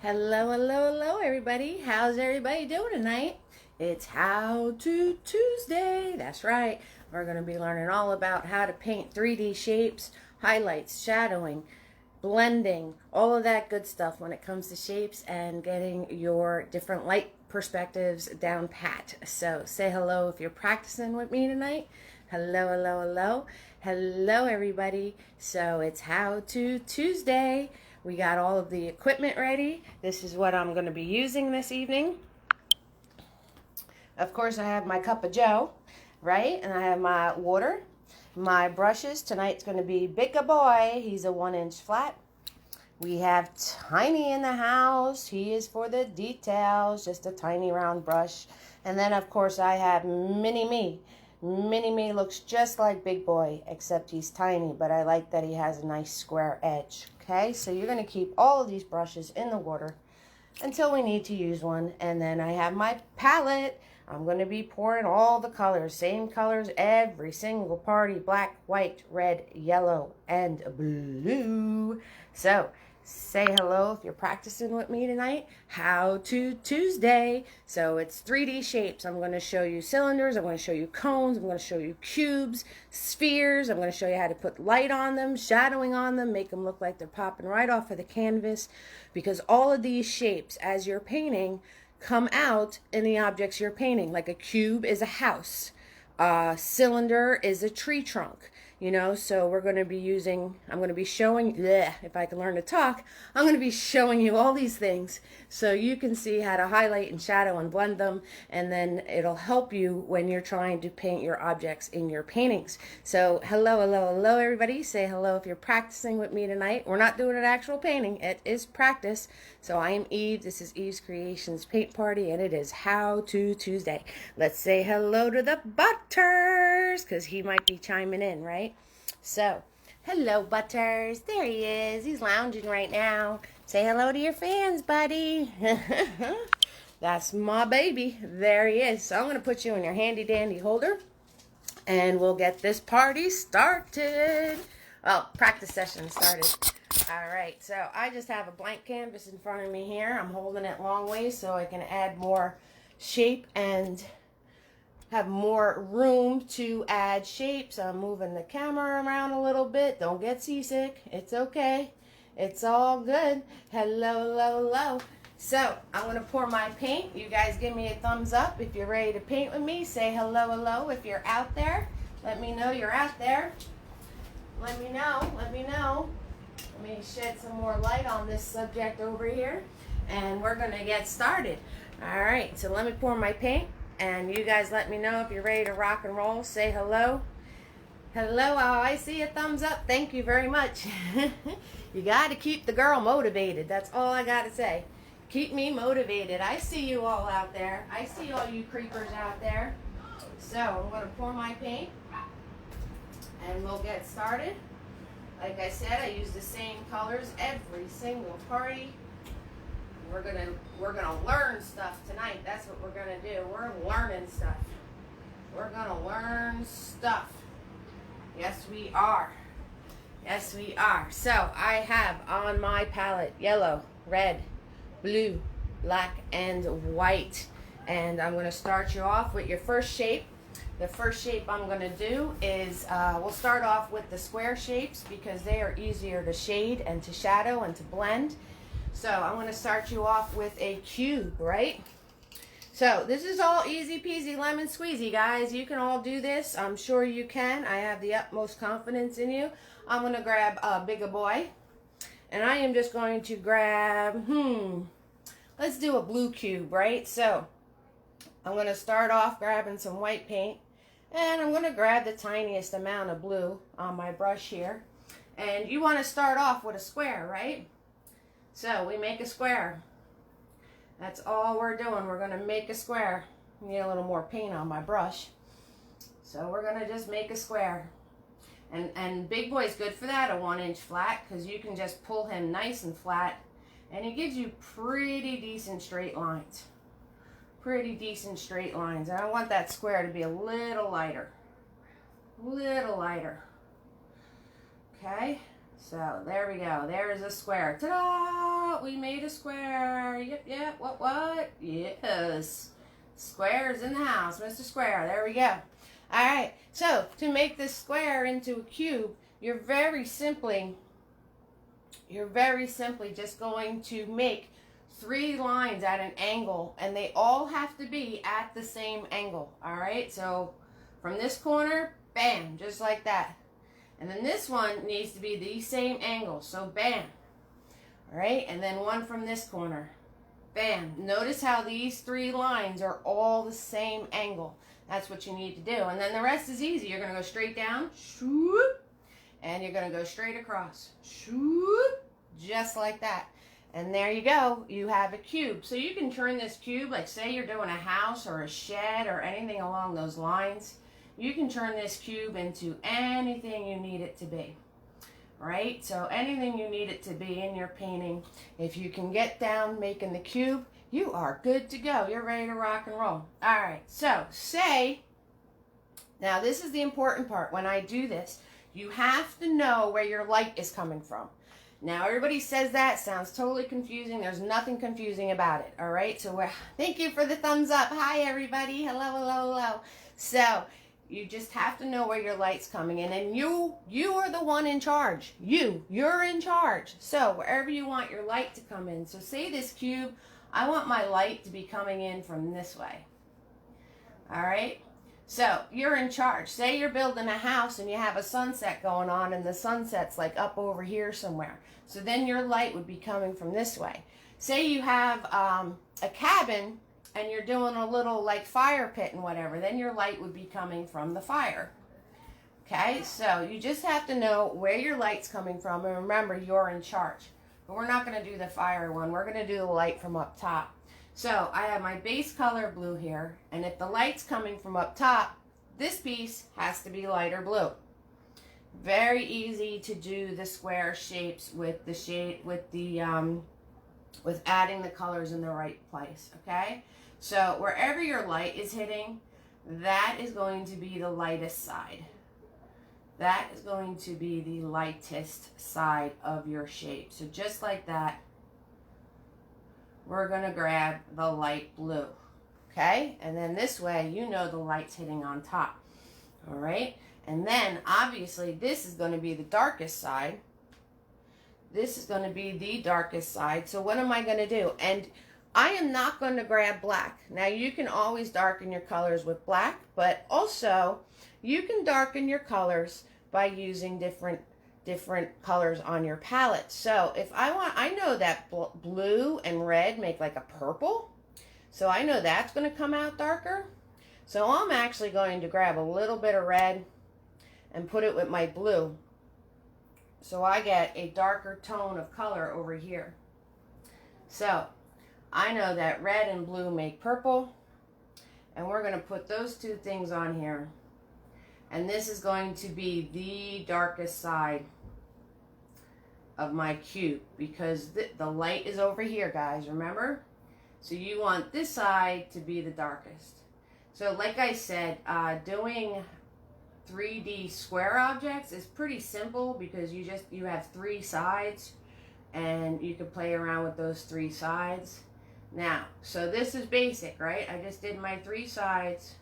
Hello, hello, hello, everybody. How's everybody doing tonight? It's How To Tuesday. That's right. We're going to be learning all about how to paint 3D shapes, highlights, shadowing, blending, all of that good stuff when it comes to shapes and getting your different light perspectives down pat. So say hello if you're practicing with me tonight. Hello, hello, hello. Hello, everybody. So it's How To Tuesday. We got all of the equipment ready. This is what I'm going to be using this evening. Of course, I have my cup of joe, right? And I have my water, my brushes. Tonight's going to be Big Boy. He's a 1-inch flat. We have Tiny in the house. He is for the details, just a tiny round brush. And then, of course, I have Mini Me. Mini Me looks just like Big Boy, except he's tiny, but I like that he has a nice square edge. Okay, so you're going to keep all of these brushes in the water until we need to use one. And then I have my palette. I'm going to be pouring all the colors, same colors, every single party, black, white, red, yellow, and blue. So say hello if you're practicing with me tonight. How To Tuesday. So it's 3D shapes. I'm going to show you cylinders. I'm going to show you cones. I'm going to show you cubes, spheres. I'm going to show you how to put light on them, shadowing on them, make them look like they're popping right off of the canvas. Because all of these shapes, as you're painting, come out in the objects you're painting. Like a cube is a house. A cylinder is a tree trunk. You know, so we're going to be using, I'm going to be showing, if I can learn to talk, I'm going to be showing you all these things so you can see how to highlight and shadow and blend them, and then it'll help you when you're trying to paint your objects in your paintings. So hello, hello, hello, everybody. Say hello if you're practicing with me tonight. We're not doing an actual painting. It is practice. So I am Eve. This is Eve's Creations Paint Party, and it is How To Tuesday. Let's say hello to the Butters, because he might be chiming in, right? So, hello, Butters. There he is. He's lounging right now. Say hello to your fans, buddy. That's my baby. There he is. So I'm going to put you in your handy-dandy holder, and we'll get this party started. Well, practice session started. All right, so I just have a blank canvas in front of me here. I'm holding it long ways so I can add more shape and have more room to add shapes. I'm moving the camera around a little bit. Don't get seasick. It's okay. It's all good. Hello, hello, hello. So I'm going to pour my paint. You guys give me a thumbs up if you're ready to paint with me. Say hello, hello if you're out there. Let me know you're out there. Let me know. Let me know. Let me shed some more light on this subject over here. And we're going to get started. All right, so let me pour my paint. And you guys let me know if you're ready to rock and roll. Say hello. Hello. Oh, I see a thumbs up. Thank you very much. You got to keep the girl motivated. That's all I got to say. Keep me motivated. I see you all out there. I see all you creepers out there. So I'm going to pour my paint. And we'll get started. Like I said, I use the same colors every single party. We're gonna learn stuff tonight. That's what we're gonna do. We're learning stuff. We're gonna learn stuff. Yes, we are. Yes, we are. So I have on my palette yellow, red, blue, black, and white. And I'm gonna start you off with your first shape. The first shape I'm gonna do is we'll start off with the square shapes because they are easier to shade and to shadow and to blend. So I'm going to start you off with a cube, right? So this is all easy peasy lemon squeezy, guys. You can all do this. I'm sure you can. I have the utmost confidence in you. I'm going to grab a bigger boy. And I am just going to grab, let's do a blue cube, right? So I'm going to start off grabbing some white paint. And I'm going to grab the tiniest amount of blue on my brush here. And you want to start off with a square, right? So we make a square. That's all we're doing. We're going to make a square. Need a little more paint on my brush. So we're going to just make a square. And Big Boy's good for that, a 1-inch flat, because you can just pull him nice and flat. And he gives you pretty decent straight lines. Pretty decent straight lines. And I want that square to be a little lighter. Little lighter. Okay. So there we go. There is a square. Ta-da! Oh, we made a square. Yep. What? Yes. Square's in the house, Mr. Square. There we go. All right. So to make this square into a cube, you're very simply just going to make 3 lines at an angle, and they all have to be at the same angle. All right. So from this corner, bam, just like that. And then this one needs to be the same angle. So bam. All right. And then one from this corner. Bam. Notice how these 3 lines are all the same angle. That's what you need to do. And then the rest is easy. You're going to go straight down. Shoop. And you're going to go straight across. Shoop. Just like that. And there you go. You have a cube. So you can turn this cube, like say you're doing a house or a shed or anything along those lines. You can turn this cube into anything you need it to be, right? So anything you need it to be in your painting, if you can get down making the cube, you are good to go. You're ready to rock and roll. All right, so say, now this is the important part. When I do this, you have to know where your light is coming from. Now everybody says that, sounds totally confusing. There's nothing confusing about it, all right? So thank you for the thumbs up. Hi everybody, hello. So, you just have to know where your light's coming in, and you are the one in charge. You're in charge. So wherever you want your light to come in. So say this cube, I want my light to be coming in from this way. All right. So you're in charge. Say you're building a house and you have a sunset going on, and the sunset's like up over here somewhere. So then your light would be coming from this way. Say you have a cabin and you're doing a little like fire pit and whatever, then your light would be coming from the fire. Okay, so you just have to know where your light's coming from, and remember, you're in charge. But we're not going to do the fire one. We're going to do the light from up top. So I have my base color blue here, and if the light's coming from up top, this piece has to be lighter blue. Very easy to do the square shapes with with adding the colors in the right place. Okay. So wherever your light is hitting, that is going to be the lightest side. That is going to be the lightest side of your shape. So just like that, we're going to grab the light blue. Okay? And then this way, you know the light's hitting on top. All right? And then, obviously, this is going to be the darkest side. This is going to be the darkest side. So what am I going to do? And I am not going to grab black. Now you can always darken your colors with black, but also you can darken your colors by using different colors on your palette. So if I know that blue and red make like a purple. So I know that's going to come out darker. So I'm actually going to grab a little bit of red and put it with my blue. So I get a darker tone of color over here. So I know that red and blue make purple, and we're going to put those 2 things on here. And this is going to be the darkest side of my cube, because the light is over here, guys, remember? So you want this side to be the darkest. So like I said, doing 3D square objects is pretty simple, because you have 3 sides, and you can play around with those 3 sides. Now, so this is basic, right? I just did my 3 sides.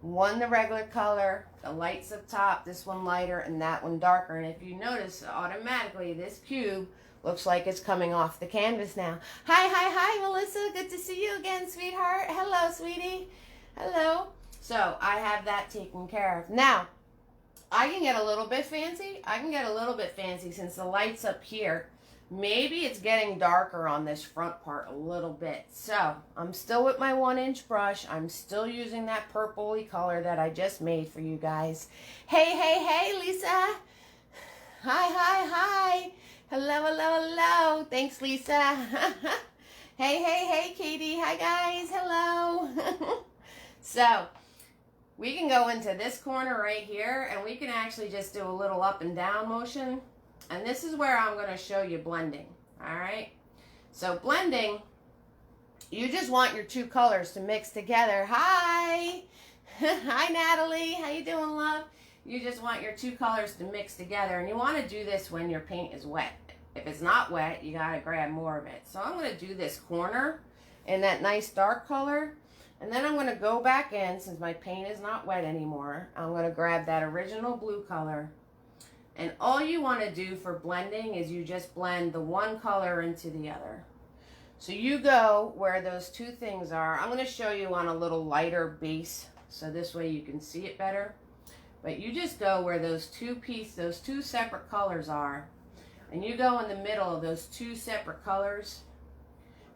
One the regular color, the lights up top, this one lighter, and that one darker. And if you notice, automatically this cube looks like it's coming off the canvas now. Hi, Melissa. Good to see you again, sweetheart. Hello, sweetie. Hello. So I have that taken care of. Now, I can get a little bit fancy. Since the light's up here. Maybe it's getting darker on this front part a little bit. So I'm still with my 1-inch brush. I'm still using that purpley color that I just made for you guys. Hey, Lisa. Hi. Hello. Thanks, Lisa. Hey, Katie. Hi, guys. Hello. So we can go into this corner right here, and we can actually just do a little up and down motion. And this is where I'm going to show you blending. All right. So blending, you just want your 2 colors to mix together. Hi. Hi, Natalie. How you doing, love? You just want your 2 colors to mix together. And you want to do this when your paint is wet. if it's not wet, you gotta grab more of it. So I'm gonna do this corner in that nice dark color. And then I'm gonna go back in, since my paint is not wet anymore, I'm gonna grab that original blue color. And all you wanna do for blending is you just blend the one color into the other. So you go where those two things are. I'm gonna show you on a little lighter base, so this way you can see it better. But you just go where those two separate colors are, and you go in the middle of those two separate colors,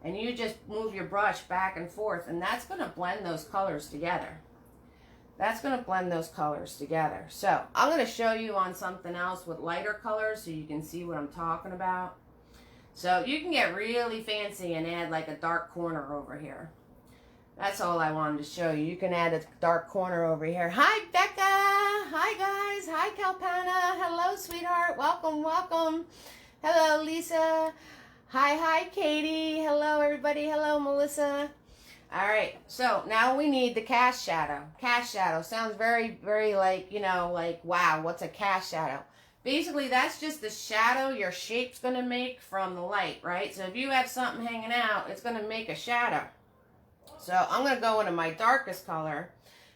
and you just move your brush back and forth, and that's going to blend those colors together. That's going to blend those colors together. So I'm going to show you on something else with lighter colors so you can see what I'm talking about. So you can get really fancy and add like a dark corner over here. That's all I wanted to show you. You can add a dark corner over here. Hi, Becca. Hi, guys. Hi, Kalpana. Hello, sweetheart. Welcome, welcome. Hello, Lisa. Hi, Katie. Hello, everybody. Hello, Melissa. All right. So now we need the cast shadow. Cast shadow sounds very, very like, you know, like, wow, what's a cast shadow? Basically, that's just the shadow your shape's going to make from the light, right? So if you have something hanging out, it's going to make a shadow. So I'm going to go into my darkest color.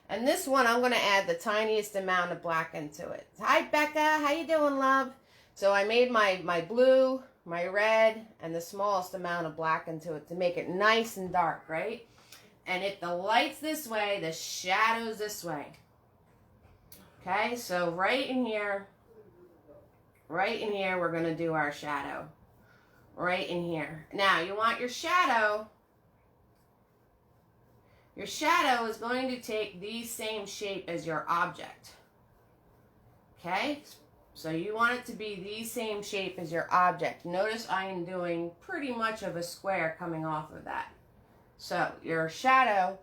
And this one, I'm going to add the tiniest amount of black into it. Hi, Becca. How you doing, love? So I made my blue, my red, and the smallest amount of black into it to make it nice and dark, right? And if the light's this way, the shadow's this way. Okay, so right in here, we're going to do our shadow. Right in here. Now, you want your shadow. Your shadow is going to take the same shape as your object. Okay? So you want it to be the same shape as your object. Notice I am doing pretty much of a square coming off of that. So your shadow,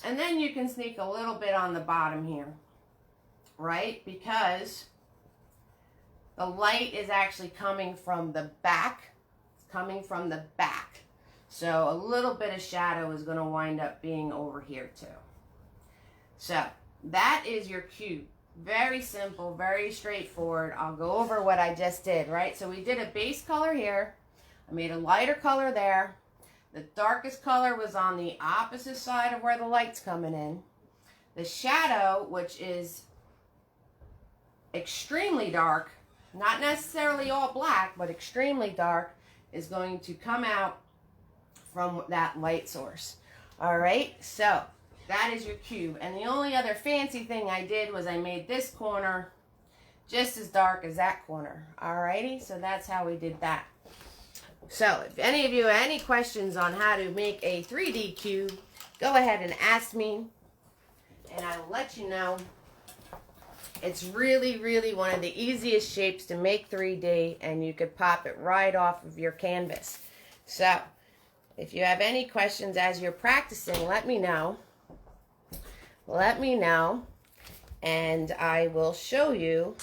and then you can sneak a little bit on the bottom here, right? Because the light is actually coming from the back. It's coming from the back. So a little bit of shadow is going to wind up being over here too. So that is your cube. Very simple, very straightforward. I'll go over what I just did, right? So we did a base color here. I made a lighter color there. The darkest color was on the opposite side of where the light's coming in. The shadow, which is extremely dark, not necessarily all black, but extremely dark, is going to come out from that light source. All right, so that is your cube. And the only other fancy thing I did was I made this corner just as dark as that corner. All righty, so that's how we did that. So if any of you have any questions on how to make a 3D cube, go ahead and ask me, and I'll let you know. It's really, really one of the easiest shapes to make 3D, and you could pop it right off of your canvas. So if you have any questions as you're practicing, let me know. Let me know, and I will show you.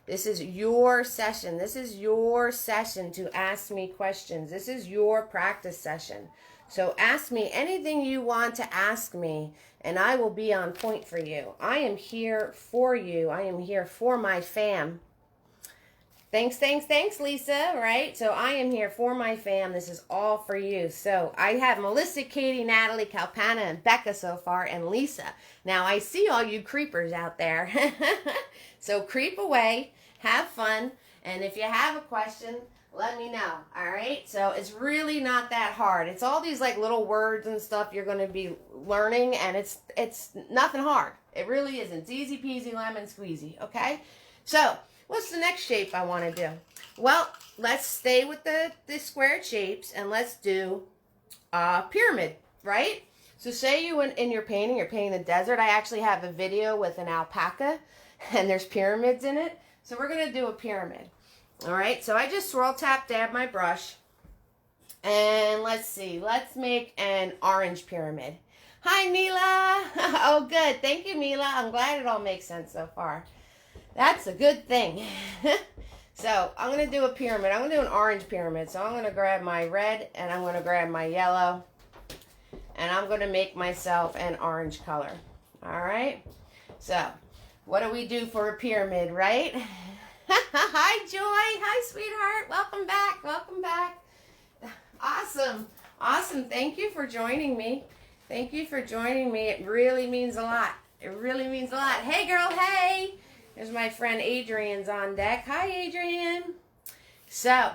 This is your session. This is your session to ask me questions. This is your practice session. So ask me anything you want to ask me, and I will be on point for you. I am here for you. I am here for my fam. Thanks, Lisa, right? So I am here for my fam. This is all for you. So I have Melissa, Katie, Natalie, Kalpana, and Becca so far, and Lisa. Now I see all you creepers out there. So creep away, have fun, and if you have a question, let me know, all right? So it's really not that hard. It's all these like little words and stuff you're going to be learning, and it's nothing hard. It really isn't. It's easy peasy lemon squeezy, okay? So what's the next shape I want to do? Well, let's stay with the squared shapes, and let's do a pyramid, right? So say you in your painting, you're painting the desert. I actually have a video with an alpaca, and there's pyramids in it. So we're going to do a pyramid. All right, so I just swirl tap dab my brush, and let's see. Let's make an orange pyramid. Hi, Mila. Oh, good. Thank you, Mila. I'm glad it all makes sense so far. That's a good thing. So I'm going to do a pyramid. I'm going to do an orange pyramid. So I'm going to grab my red, and I'm going to grab my yellow, and I'm going to make myself an orange color. All right. So what do we do for a pyramid, right? Hi, Joy. Hi, sweetheart. Welcome back. Welcome back. Awesome. Awesome. Thank you for joining me. Thank you for joining me. It really means a lot. It really means a lot. Hey, girl. Hey. There's my friend Adrian's on deck. Hi, Adrian. So,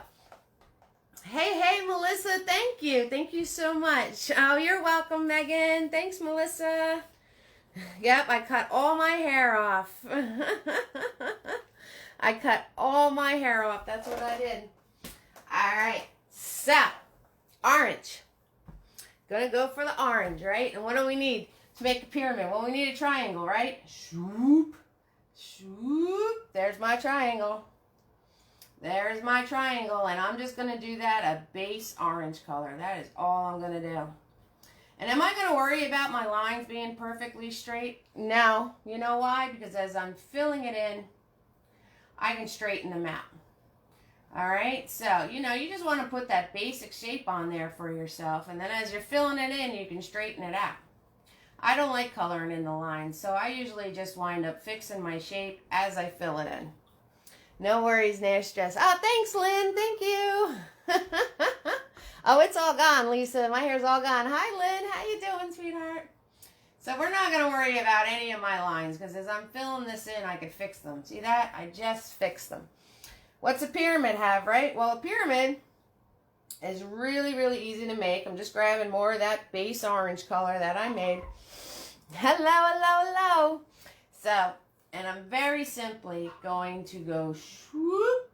hey, Melissa. Thank you. Thank you so much. Oh, you're welcome, Megan. Thanks, Melissa. Yep, I cut all my hair off. I cut all my hair off. That's what I did. All right. So, orange. Gonna go for the orange, right? And what do we need to make a pyramid? Well, we need a triangle, right? Swoop. Swoop. There's my triangle. There's my triangle. And I'm just gonna do that a base orange color. That is all I'm gonna do. And am I going to worry about my lines being perfectly straight? No. You know why? Because as I'm filling it in, I can straighten them out. All right? So, you just want to put that basic shape on there for yourself. And then as you're filling it in, you can straighten it out. I don't like coloring in the lines, so I usually just wind up fixing my shape as I fill it in. No worries, no stress. Oh, thanks, Lynn. Thank you. Oh, it's all gone, Lisa. My hair's all gone. Hi, Lynn. How you doing, sweetheart? So we're not going to worry about any of my lines because as I'm filling this in, I could fix them. See that? I just fixed them. What's a pyramid have, right? Well, a pyramid is really, really easy to make. I'm just grabbing more of that base orange color that I made. Hello. So, and I'm very simply going to go swoop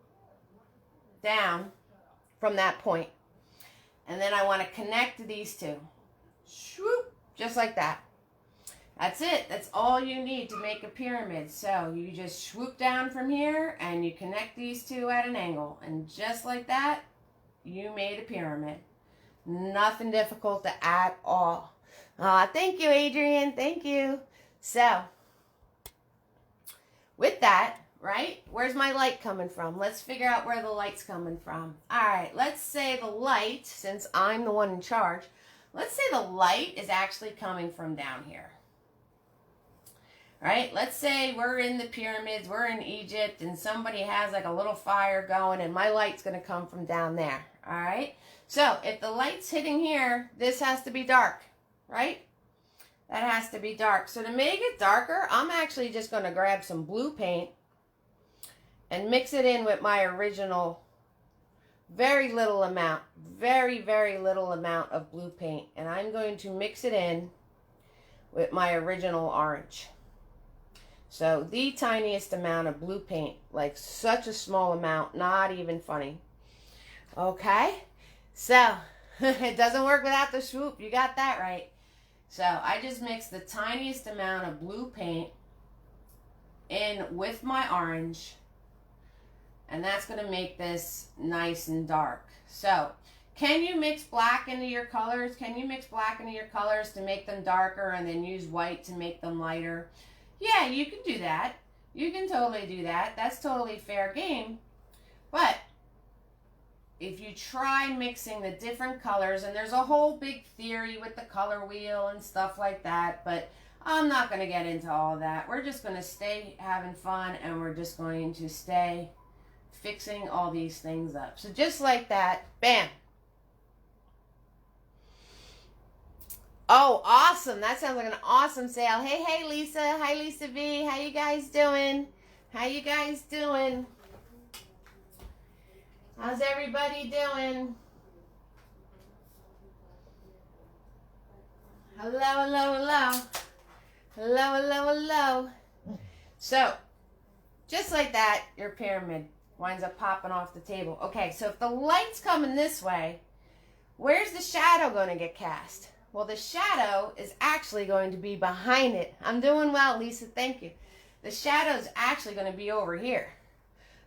down from that point. And then I want to connect these two. Swoop, just like that. That's it. That's all you need to make a pyramid. So you just swoop down from here and you connect these two at an angle. And just like that, you made a pyramid. Nothing difficult at all. Thank you, Adrian. Thank you. So, with that, right? Where's my light coming from? Let's figure out where the light's coming from. All right, let's say the light, since I'm the one in charge, let's say the light is actually coming from down here. Right? Let's say we're in the pyramids, we're in Egypt, and somebody has like a little fire going, and my light's going to come from down there. All right? So, if the light's hitting here, this has to be dark, right? That has to be dark. So, to make it darker, I'm actually just going to grab some blue paint and mix it in with my original very little amount of blue paint. And I'm going to mix it in with my original orange. So the tiniest amount of blue paint, like such a small amount, not even funny. Okay, so it doesn't work without the swoop. You got that right. So I just mixed the tiniest amount of blue paint in with my orange. And that's going to make this nice and dark. So, can you mix black into your colors? Can you mix black into your colors to make them darker and then use white to make them lighter? Yeah, you can do that. You can totally do that. That's totally fair game. But if you try mixing the different colors, and there's a whole big theory with the color wheel and stuff like that, but I'm not going to get into all that. We're just going to stay having fun, and we're just going to stay fixing all these things up. So just like that, bam. Oh, awesome. That sounds like an awesome sale. Hey, Lisa. Hi, Lisa V. How you guys doing? How you guys doing? How's everybody doing? Hello. Hello. So, just like that, your pyramid winds up popping off the table. Okay, so if the light's coming this way, where's the shadow going to get cast? Well, the shadow is actually going to be behind it. I'm doing well, Lisa. Thank you. The shadow is actually going to be over here,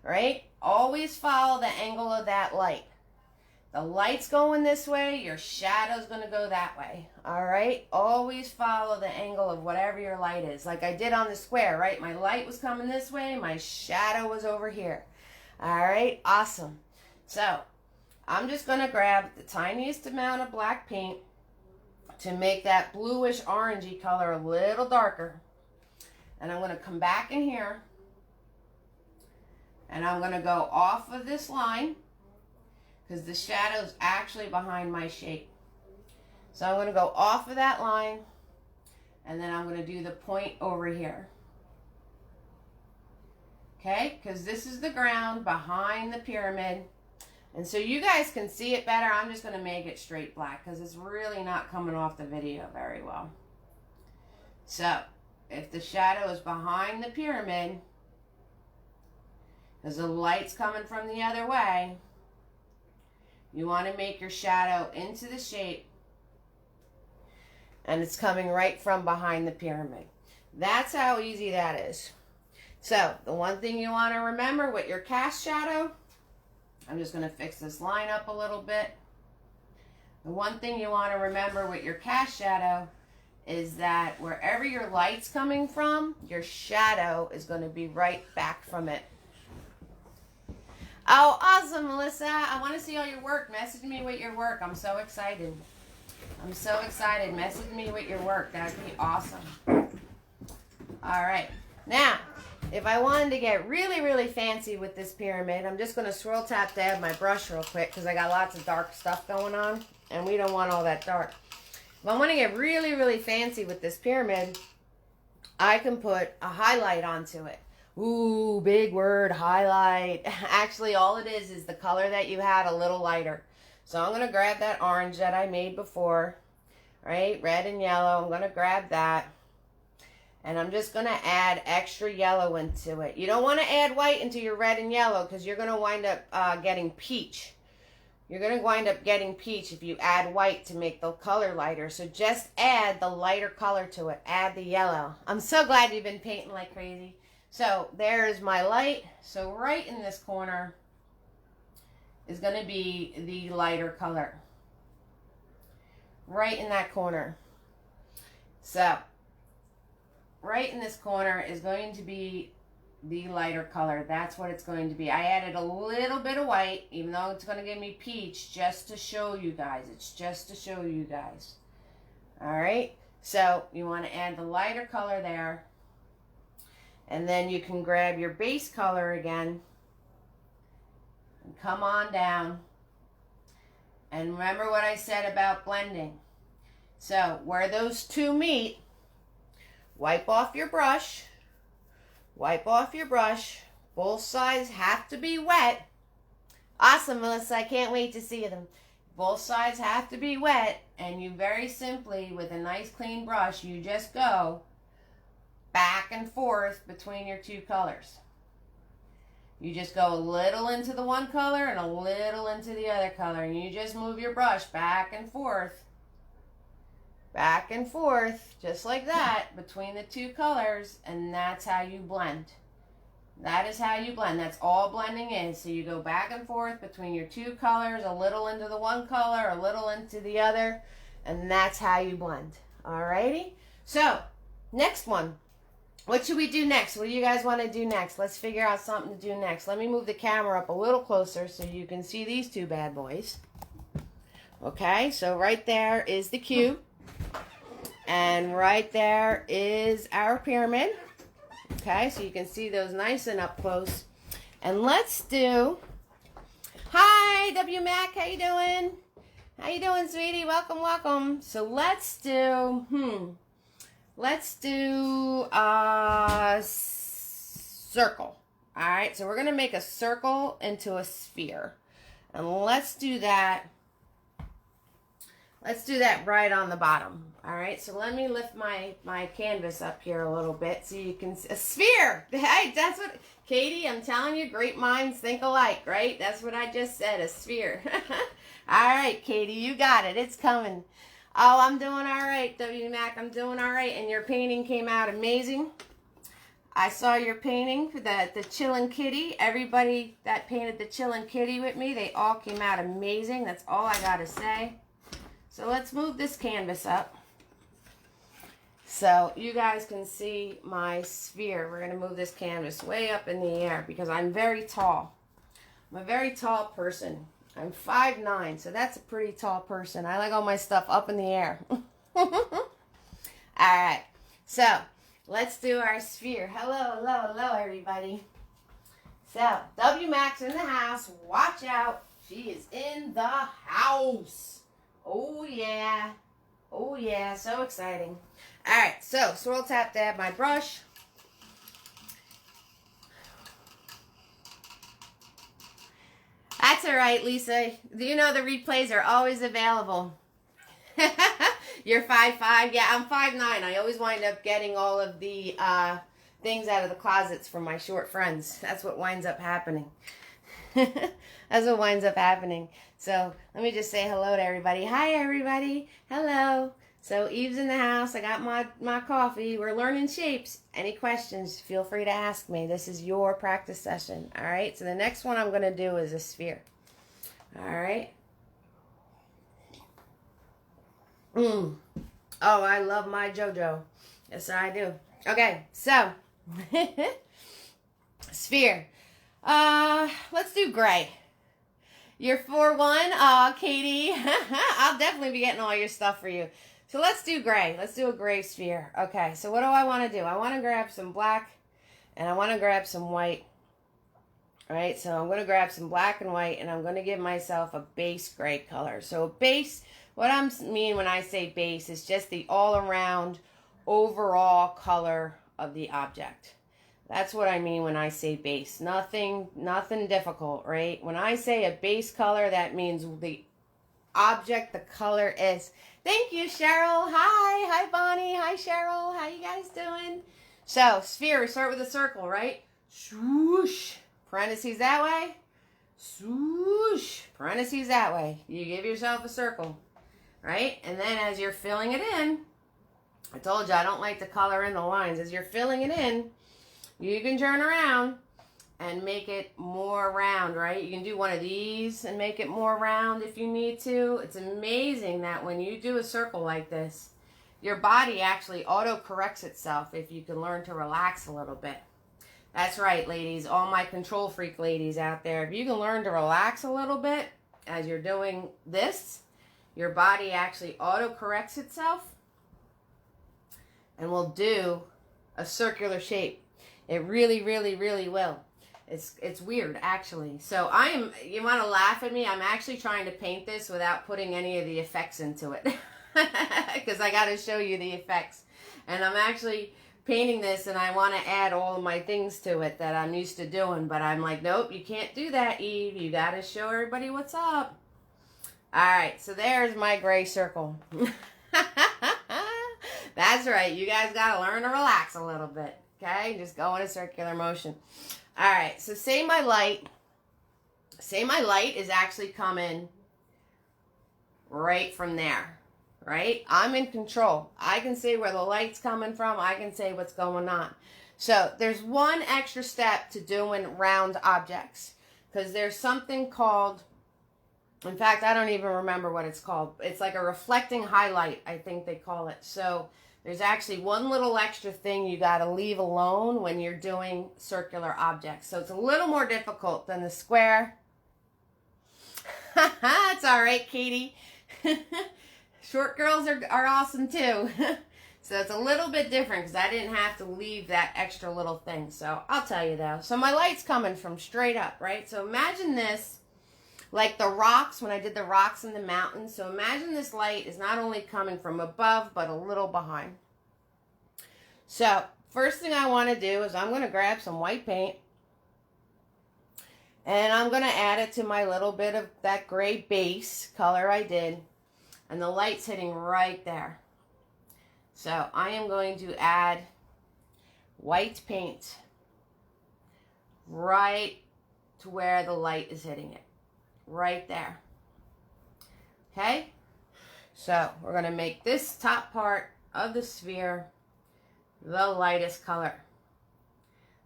right? Always follow the angle of that light. The light's going this way, your shadow's going to go that way, all right? Always follow the angle of whatever your light is. Like I did on the square, right? My light was coming this way, my shadow was over here. All right, awesome. So, I'm just going to grab the tiniest amount of black paint to make that bluish orangey color a little darker. And I'm going to come back in here And I'm going to go off of this line because the shadow's actually behind my shape. So I'm going to go off of that line, and then I'm going to do the point over here. Okay, because this is the ground behind the pyramid. And so you guys can see it better. I'm just going to make it straight black because it's really not coming off the video very well. So if the shadow is behind the pyramid, because the light's coming from the other way, you want to make your shadow into the shape, and it's coming right from behind the pyramid. That's how easy that is. So the one thing you want to remember with your cast shadow, I'm just going to fix this line up a little bit. The one thing you want to remember with your cast shadow is that wherever your light's coming from, your shadow is going to be right back from it. Oh, awesome, Melissa. I want to see all your work. Message me with your work. I'm so excited. I'm so excited. Message me with your work. That would be awesome. All right. Now, if I wanted to get really, really fancy with this pyramid, I'm just going to swirl tap dab my brush real quick because I got lots of dark stuff going on, and we don't want all that dark. If I want to get really, really fancy with this pyramid, I can put a highlight onto it. Ooh, big word, highlight. Actually, all it is the color that you had a little lighter. So I'm going to grab that orange that I made before, right? Red and yellow. I'm going to grab that. And I'm just going to add extra yellow into it. You don't want to add white into your red and yellow because you're going to wind up getting peach. You're going to wind up getting peach if you add white to make the color lighter. So just add the lighter color to it. Add the yellow. I'm so glad you've been painting like crazy. So there's my light. So right in this corner is going to be the lighter color. Right in that corner. So right in this corner is going to be the lighter color. That's what it's going to be. I added a little bit of white, even though it's going to give me peach, just to show you guys. It's just to show you guys. All right. So you want to add the lighter color there. And then you can grab your base color again and come on down. And remember what I said about blending. So where those two meet, wipe off your brush. Wipe off your brush. Both sides have to be wet. Awesome, Melissa. I can't wait to see them. Both sides have to be wet. And you very simply, with a nice clean brush, you just go back and forth between your two colors. You just go a little into the one color and a little into the other color. And you just move your brush back and forth. Back and forth, just like that, between the two colors. And that's how you blend. That is how you blend. That's all blending is. So you go back and forth between your two colors, a little into the one color, a little into the other. And that's how you blend. Alrighty? So, next one. What should we do next? What do you guys want to do next? Let's figure out something to do next. Let me move the camera up a little closer so you can see these two bad boys. Okay, so right there is the cube. And right there is our pyramid. Okay, so you can see those nice and up close. And let's do... Hi, W Mac, how you doing? How you doing, sweetie? Welcome, welcome. So let's do... Let's do a circle. All right, so we're going to make a circle into a sphere. And let's do that. Let's do that right on the bottom. All right, so let me lift my canvas up here a little bit so you can see. A sphere. Hey, that's what, Katie, I'm telling you, great minds think alike, right? That's what I just said, a sphere. All right, Katie, you got it. It's coming. Oh, I'm doing all right, W Mac. I'm doing all right. And your painting came out amazing. I saw your painting, the Chillin' Kitty. Everybody that painted the Chillin' Kitty with me, they all came out amazing. That's all I got to say. So let's move this canvas up so you guys can see my sphere. We're going to move this canvas way up in the air because I'm very tall. I'm a very tall person. I'm 5'9", so that's a pretty tall person. I like all my stuff up in the air. All right, so let's do our sphere. Hello, hello, hello, everybody. So, W Max in the house. Watch out. She is in the house. Oh, yeah. Oh, yeah. So exciting. All right. So, swirl tap dab my brush. That's all right, Lisa. Do you know the replays are always available? You're 5'5". Yeah, I'm 5'9". I always wind up getting all of the things out of the closets from my short friends. That's what winds up happening. That's what winds up happening. So let me just say hello to everybody. Hi, everybody. Hello. So Eve's in the house. I got my coffee. We're learning shapes. Any questions, feel free to ask me. This is your practice session. All right. So the next one I'm going to do is a sphere. All right. Oh, I love my JoJo. Yes, I do. Okay. So sphere. Let's do gray. You're 4'1". Aw, Katie. I'll definitely be getting all your stuff for you. So let's do gray. Let's do a gray sphere. Okay, so what do I want to do? I want to grab some black and I want to grab some white. All right, so I'm going to grab some black and white and I'm going to give myself a base gray color. So a base, what I mean when I say base is just the all-around overall color of the object. That's what I mean when I say base. Nothing difficult, right? When I say a base color, that means the object, the color is. Thank you, Cheryl. Hi Bonnie. Hi, Cheryl. How you guys doing? So, sphere, we start with a circle, right? Swoosh. Parentheses that way. Swoosh. Parentheses that way. You give yourself a circle, right? And then as you're filling it in, I told you I don't like to color in the lines. As you're filling it in, you can turn around and make it more round, right? You can do one of these and make it more round if you need to. It's amazing that when you do a circle like this, your body actually auto-corrects itself if you can learn to relax a little bit. That's right, ladies. All my control freak ladies out there. If you can learn to relax a little bit as you're doing this, your body actually auto-corrects itself and will do a circular shape. It really, really, really will. It's weird, actually. So you want to laugh at me? I'm actually trying to paint this without putting any of the effects into it. Because I got to show you the effects. And I'm actually painting this and I want to add all of my things to it that I'm used to doing. But I'm like, nope, you can't do that, Eve. You got to show everybody what's up. All right, so there's my gray circle. That's right. You guys got to learn to relax a little bit. Okay, just go in a circular motion. All right, so say my light is actually coming right from there, right? I'm in control. I can say where the light's coming from. I can say what's going on. So there's one extra step to doing round objects because there's something called, in fact, I don't even remember what it's called. It's like a reflecting highlight, I think they call it. So there's actually one little extra thing you got to leave alone when you're doing circular objects. So it's a little more difficult than the square. It's all right, Katie. Short girls are awesome too. So it's a little bit different because I didn't have to leave that extra little thing. So I'll tell you though. So my light's coming from straight up, right? So imagine this. Like the rocks, when I did the rocks in the mountains. So imagine this light is not only coming from above, but a little behind. So first thing I want to do is I'm going to grab some white paint. And I'm going to add it to my little bit of that gray base color I did. And the light's hitting right there. So I am going to add white paint right to where the light is hitting it. Right there. Okay? So we're going to make this top part of the sphere the lightest color.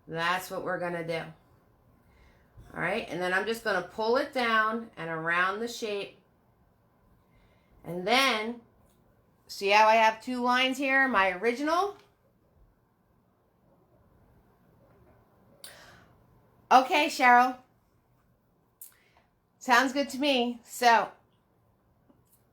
That's what we're going to do. All right? And then I'm just going to pull it down and around the shape. And then, see how I have two lines here? My original. Okay, Cheryl. Sounds good to me. So,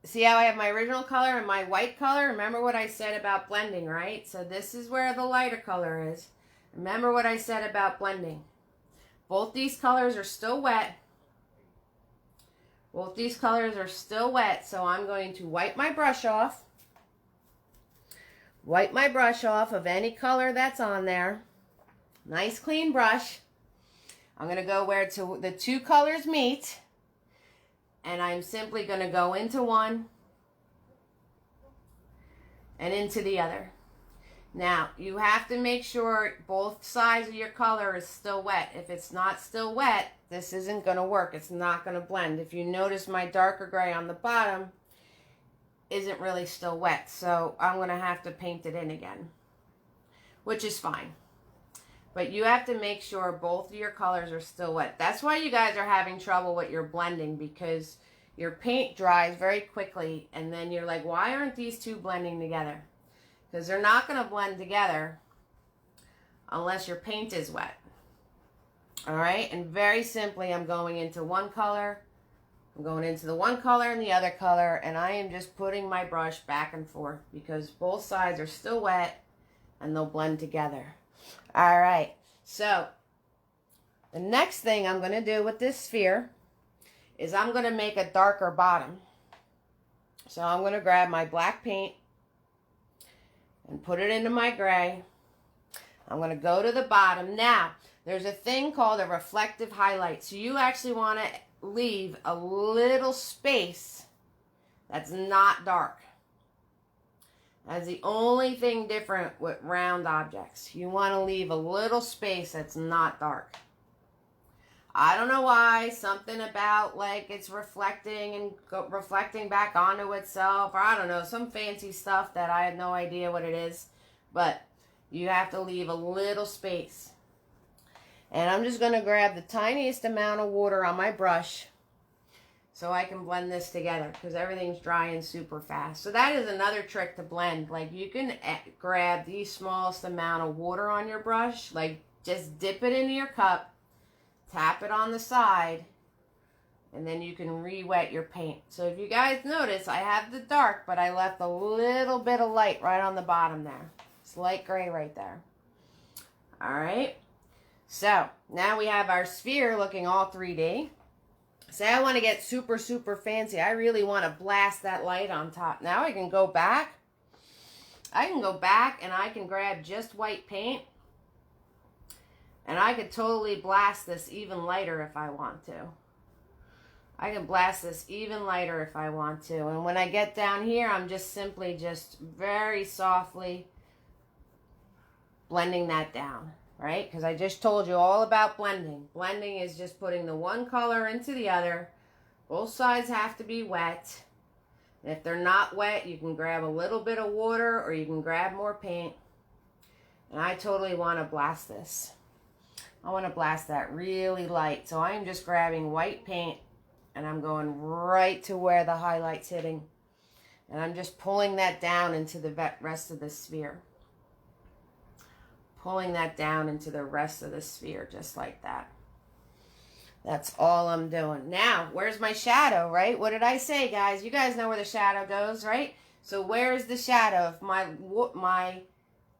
see how I have my original color and my white color? Remember what I said about blending, right? So this is where the lighter color is. Remember what I said about blending. both these colors are still wet. Both these colors are still wet, so I'm going to wipe my brush off. Wipe my brush off of any color that's on there. Nice clean brush. I'm going to go where the two colors meet. And I'm simply going to go into one and into the other. Now, you have to make sure both sides of your color is still wet. If it's not still wet, this isn't going to work. It's not going to blend. If you notice, my darker gray on the bottom isn't really still wet. So I'm going to have to paint it in again, which is fine. But you have to make sure both of your colors are still wet. That's why you guys are having trouble with your blending, because your paint dries very quickly. And then you're like, why aren't these two blending together? Because they're not going to blend together unless your paint is wet. All right, and very simply, I'm going into one color. I'm going into the one color and the other color, and I am just putting my brush back and forth because both sides are still wet and they'll blend together. All right, so the next thing I'm going to do with this sphere is I'm going to make a darker bottom. So I'm going to grab my black paint and put it into my gray. I'm going to go to the bottom. Now, there's a thing called a reflective highlight. So you actually want to leave a little space that's not dark. That's the only thing different with round objects. You want to leave a little space that's not dark. I don't know why, something about like it's reflecting and reflecting back onto itself, or I don't know, some fancy stuff that I have no idea what it is, but you have to leave a little space. And I'm just going to grab the tiniest amount of water on my brush so I can blend this together because everything's drying super fast. So that is another trick to blend. Like you can grab the smallest amount of water on your brush, like just dip it into your cup, tap it on the side, and then you can re-wet your paint. So if you guys notice, I have the dark, but I left a little bit of light right on the bottom there. It's light gray right there. All right. So now we have our sphere looking all 3D. Say I want to get super, super fancy. I really want to blast that light on top. Now I can go back. I can go back and I can grab just white paint. And I could totally blast this even lighter if I want to. I can blast this even lighter if I want to. And when I get down here, I'm just simply just very softly blending that down, right? Because I just told you all about blending. Blending is just putting the one color into the other. Both sides have to be wet. And if they're not wet, you can grab a little bit of water or you can grab more paint. And I totally want to blast this. I want to blast that really light. So I'm just grabbing white paint and I'm going right to where the highlight's hitting. And I'm just pulling that down into the rest of the sphere. Pulling that down into the rest of the sphere, just like that. That's all I'm doing. Now, where's my shadow, right? What did I say, guys? You guys know where the shadow goes, right? So where's the shadow? If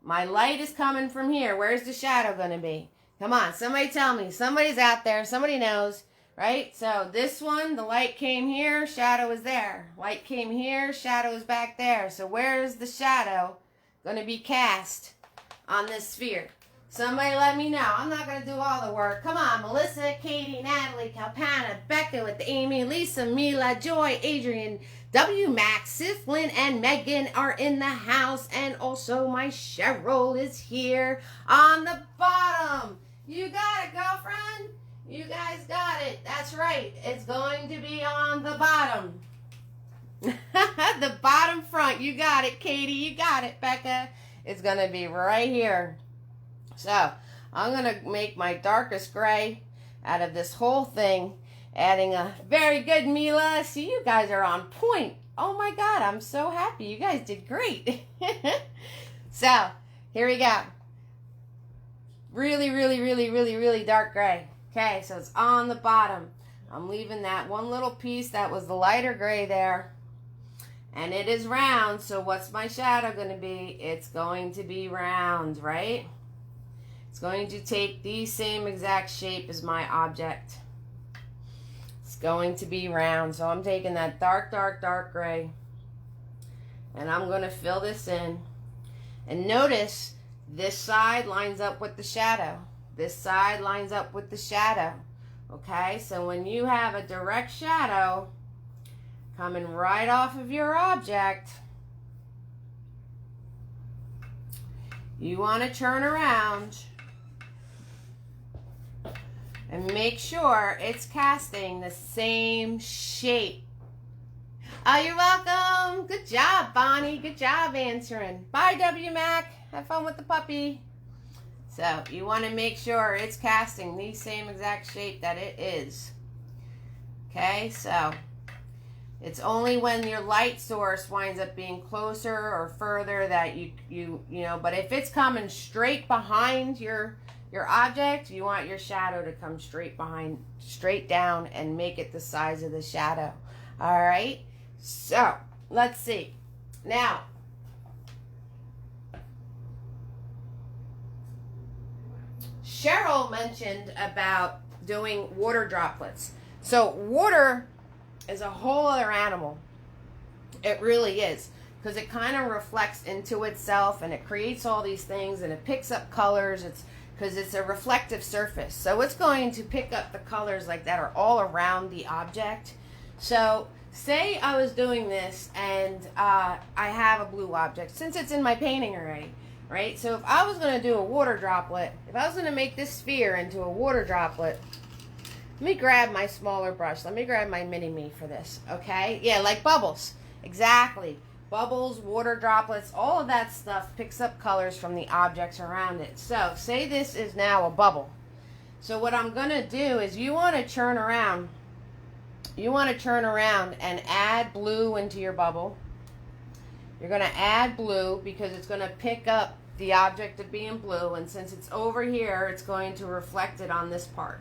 my light is coming from here, where's the shadow going to be? Come on, somebody tell me. Somebody's out there. Somebody knows, right? So this one, the light came here, shadow is there. Light came here, shadow is back there. So where is the shadow going to be cast on this sphere? Somebody let me know. I'm not going to do all the work. Come on, Melissa, Katie, Natalie, Kalpana, Becca with Amy, Lisa, Mila, Joy, Adrian, W, Max, Sif, Lynn, and Megan are in the house. And also my Cheryl is here on the bottom. You got it, girlfriend. You guys got it. That's right. It's going to be on the bottom. The bottom front. You got it, Katie. You got it, Becca. It's going to be right here. So I'm going to make my darkest gray out of this whole thing, adding a very good Mila. See, you guys are on point. Oh my God, I'm so happy. You guys did great. So here we go. Really, really, really, really, really dark gray. Okay, so it's on the bottom. I'm leaving that one little piece that was the lighter gray there. And it is round, so what's my shadow going to be? It's going to be round, right? It's It's going to take the same exact shape as my object. It's going to be round. So I'm taking that dark, dark, dark gray. And I'm going to fill this in. And notice this side lines up with the shadow. This side lines up with the shadow. Okay, so when you have a direct shadow coming right off of your object, you want to turn around and make sure it's casting the same shape. Oh, you're welcome. Good job, Bonnie. Good job answering. Bye, W Mac. Have fun with the puppy. So you want to make sure it's casting the same exact shape that it is. Okay, so it's only when your light source winds up being closer or further that you know, but if it's coming straight behind your object, you want your shadow to come straight down and make it the size of the shadow. All right, so let's see. Now, Cheryl mentioned about doing water droplets. So water is a whole other animal. It really is, because it kind of reflects into itself and it creates all these things and it picks up colors. It's because it's a reflective surface. So it's going to pick up the colors like that are all around the object. So say I was doing this and I have a blue object, since it's in my painting already, right? So if I was going to do a water droplet, if I was going to make this sphere into a water droplet, let me grab my smaller brush. Let me grab my mini-me for this, okay? Yeah, like bubbles. Exactly. Bubbles, water droplets, all of that stuff picks up colors from the objects around it. So say this is now a bubble. So what I'm going to do is you want to turn around. You want to turn around and add blue into your bubble. You're going to add blue because it's going to pick up the object of being blue. And since it's over here, it's going to reflect it on this part.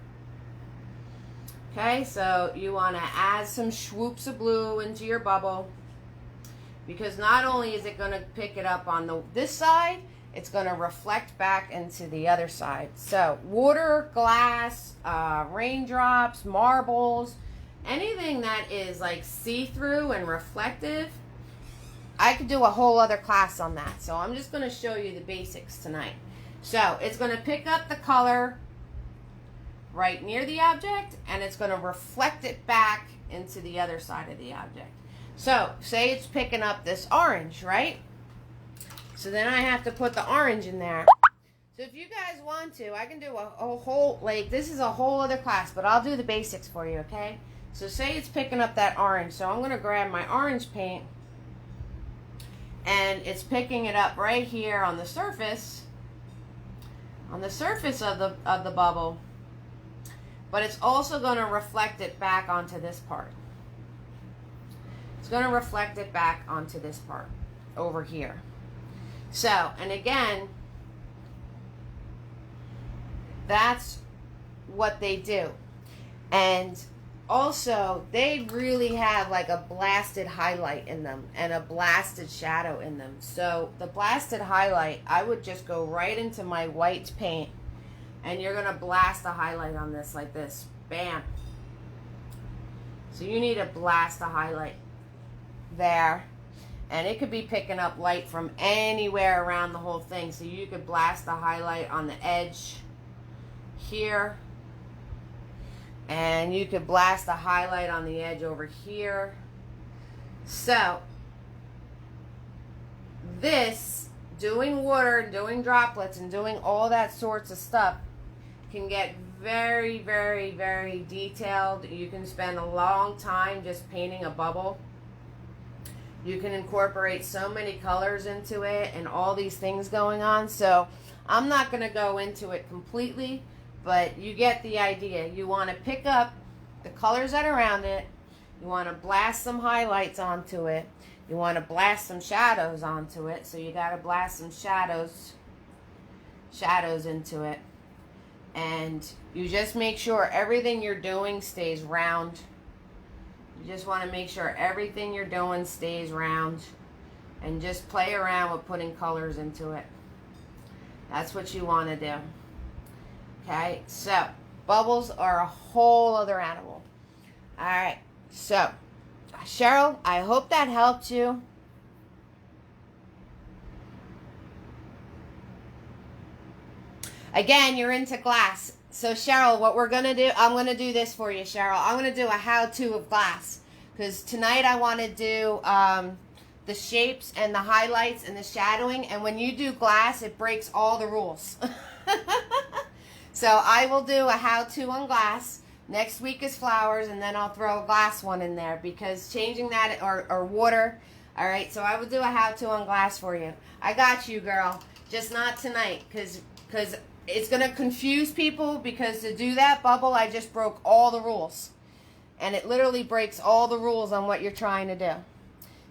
Okay, so you want to add some swoops of blue into your bubble, because not only is it going to pick it up on this side, it's going to reflect back into the other side. So water, glass, raindrops, marbles, anything that is like see-through and reflective, I could do a whole other class on that. So I'm just going to show you the basics tonight. So it's going to pick up the color right near the object, and it's going to reflect it back into the other side of the object. So say it's picking up this orange, right? So then I have to put the orange in there. So if you guys want to, I can do a whole, like, this is a whole other class, but I'll do the basics for you, okay? So say it's picking up that orange. So I'm going to grab my orange paint, and it's picking it up right here on the surface of the bubble. But it's also going to reflect it back onto this part. It's going to reflect it back onto this part over here. So, and again, that's what they do. And also, they really have like a blasted highlight in them and a blasted shadow in them. So the blasted highlight, I would just go right into my white paint, and you're going to blast a highlight on this like this. Bam. So you need to blast a highlight there. And it could be picking up light from anywhere around the whole thing. So you could blast the highlight on the edge here. And you could blast the highlight on the edge over here. So this, doing water, doing droplets, and doing all that sorts of stuff can get very, very, very detailed. You can spend a long time just painting a bubble. You can incorporate so many colors into it and all these things going on. So I'm not going to go into it completely, but you get the idea. You want to pick up the colors that are around it. You want to blast some highlights onto it. You want to blast some shadows onto it. So you got to blast some shadows into it. And you just make sure everything you're doing stays round. You just want to make sure everything you're doing stays round. And just play around with putting colors into it. That's what you want to do. Okay, so bubbles are a whole other animal. All right, so Cheryl, I hope that helped you. Again, you're into glass. So Cheryl, what we're going to do, I'm going to do this for you, Cheryl. I'm going to do a how-to of glass. Because tonight I want to do the shapes and the highlights and the shadowing. And when you do glass, it breaks all the rules. So I will do a how-to on glass. Next week is flowers, and then I'll throw a glass one in there. Because changing that, or water. All right, so I will do a how-to on glass for you. I got you, girl. Just not tonight. Because it's going to confuse people, because to do that bubble, I just broke all the rules. And it literally breaks all the rules on what you're trying to do.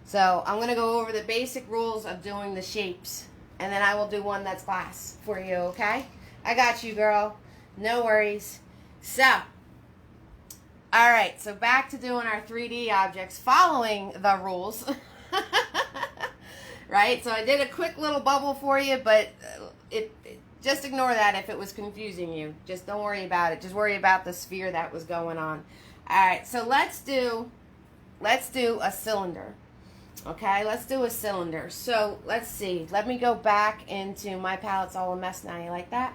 So I'm going to go over the basic rules of doing the shapes. And then I will do one that's glass for you, okay? I got you, girl. No worries. So, all right. So back to doing our 3D objects, following the rules. Right? So I did a quick little bubble for you, but just ignore that if it was confusing you. Just don't worry about it. Just worry about the sphere that was going on. All right, so let's do a cylinder. Okay, let's do a cylinder. So let's see. Let me go back into my palette's all a mess now. You like that?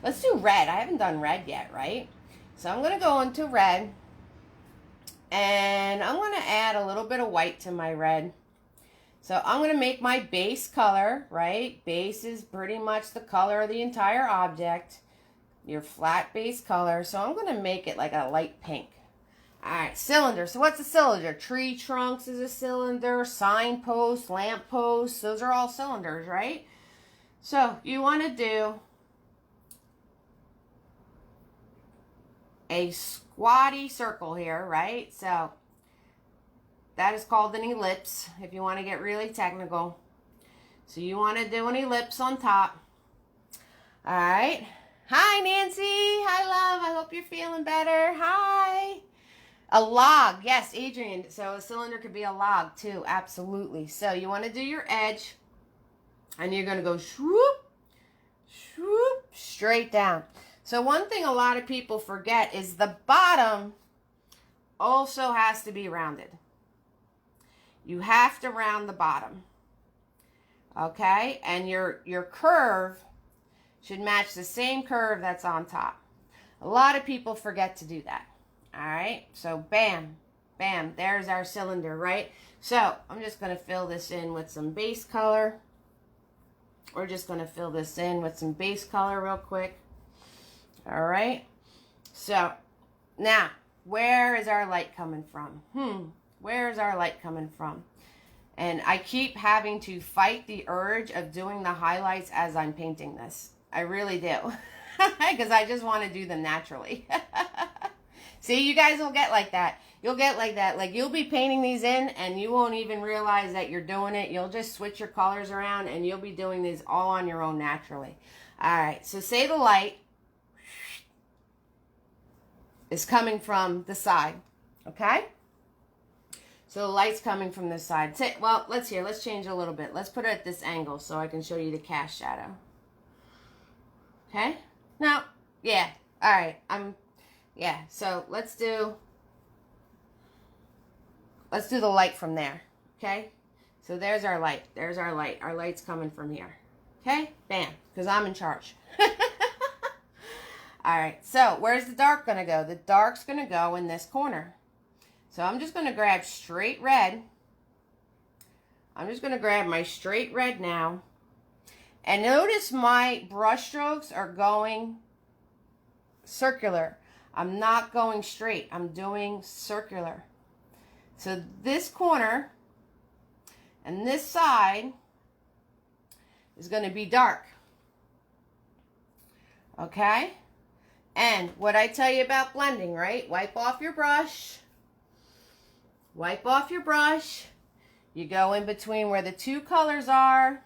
Let's do red. I haven't done red yet, right? So I'm going to go into red. And I'm going to add a little bit of white to my red. So I'm going to make my base color, right? Base is pretty much the color of the entire object. Your flat base color. So I'm going to make it like a light pink. All right, cylinder. So what's a cylinder? Tree trunks is a cylinder. Signpost, lamp posts. Those are all cylinders, right? So you want to do a squatty circle here, right? So that is called an ellipse, if you want to get really technical. So you want to do an ellipse on top. All right. Hi, Nancy. Hi, love. I hope you're feeling better. Hi. A log. Yes, Adrian. So a cylinder could be a log, too. Absolutely. So you want to do your edge. And you're going to go swoop, swoop, straight down. So one thing a lot of people forget is the bottom also has to be rounded. You have to round the bottom, okay? And your curve should match the same curve that's on top. A lot of people forget to do that, all right? So bam, bam, there's our cylinder, right? So I'm just going to fill this in with some base color. We're just going to fill this in with some base color real quick, all right? So now, where is our light coming from? Where is our light coming from? And I keep having to fight the urge of doing the highlights as I'm painting this. I really do. Because I just want to do them naturally. See, you guys will get like that. You'll get like that. Like, you'll be painting these in and you won't even realize that you're doing it. You'll just switch your colors around and you'll be doing these all on your own naturally. All right, so say the light is coming from the side, okay? So the light's coming from this side. Well, let's change a little bit. Let's put it at this angle so I can show you the cast shadow. Okay? Now, yeah. All right. Yeah. So let's do the light from there. Okay? So there's our light. There's our light. Our light's coming from here. Okay? Bam. Because I'm in charge. All right. So where's the dark going to go? The dark's going to go in this corner. So I'm just going to grab straight red. I'm just going to grab my straight red now. And notice my brush strokes are going circular. I'm not going straight. I'm doing circular. So this corner and this side is going to be dark. Okay? And what I tell you about blending, right? Wipe off your brush. Wipe off your brush. You go in between where the two colors are.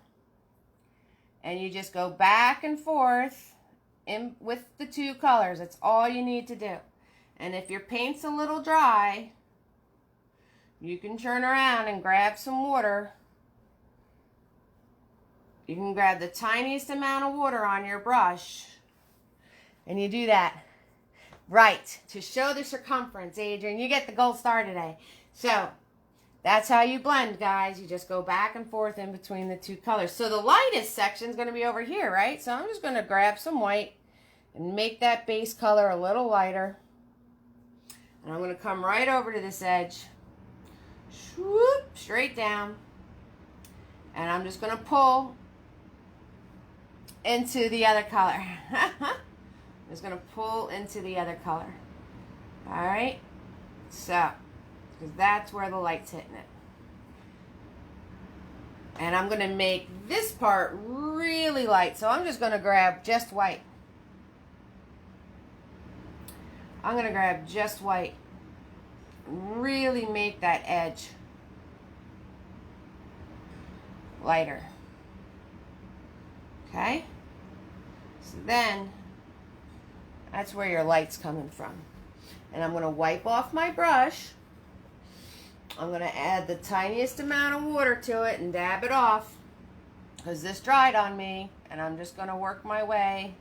And you just go back and forth in with the two colors. That's all you need to do. And if your paint's a little dry, you can turn around and grab some water. You can grab the tiniest amount of water on your brush. And you do that. Right. To show the circumference, Adrian. You get the gold star today. So, that's how you blend, guys. You just go back and forth in between the two colors. So, the lightest section is going to be over here, right? So, I'm just going to grab some white and make that base color a little lighter. And I'm going to come right over to this edge. Swoop, straight down. And I'm just going to pull into the other color. I'm just going to pull into the other color. Alright? So, because that's where the light's hitting it. And I'm going to make this part really light. So I'm just going to grab just white. I'm going to grab just white. Really make that edge lighter. Okay? So then, that's where your light's coming from. And I'm going to wipe off my brush. I'm going to add the tiniest amount of water to it and dab it off. Because this dried on me. And I'm just going to work my way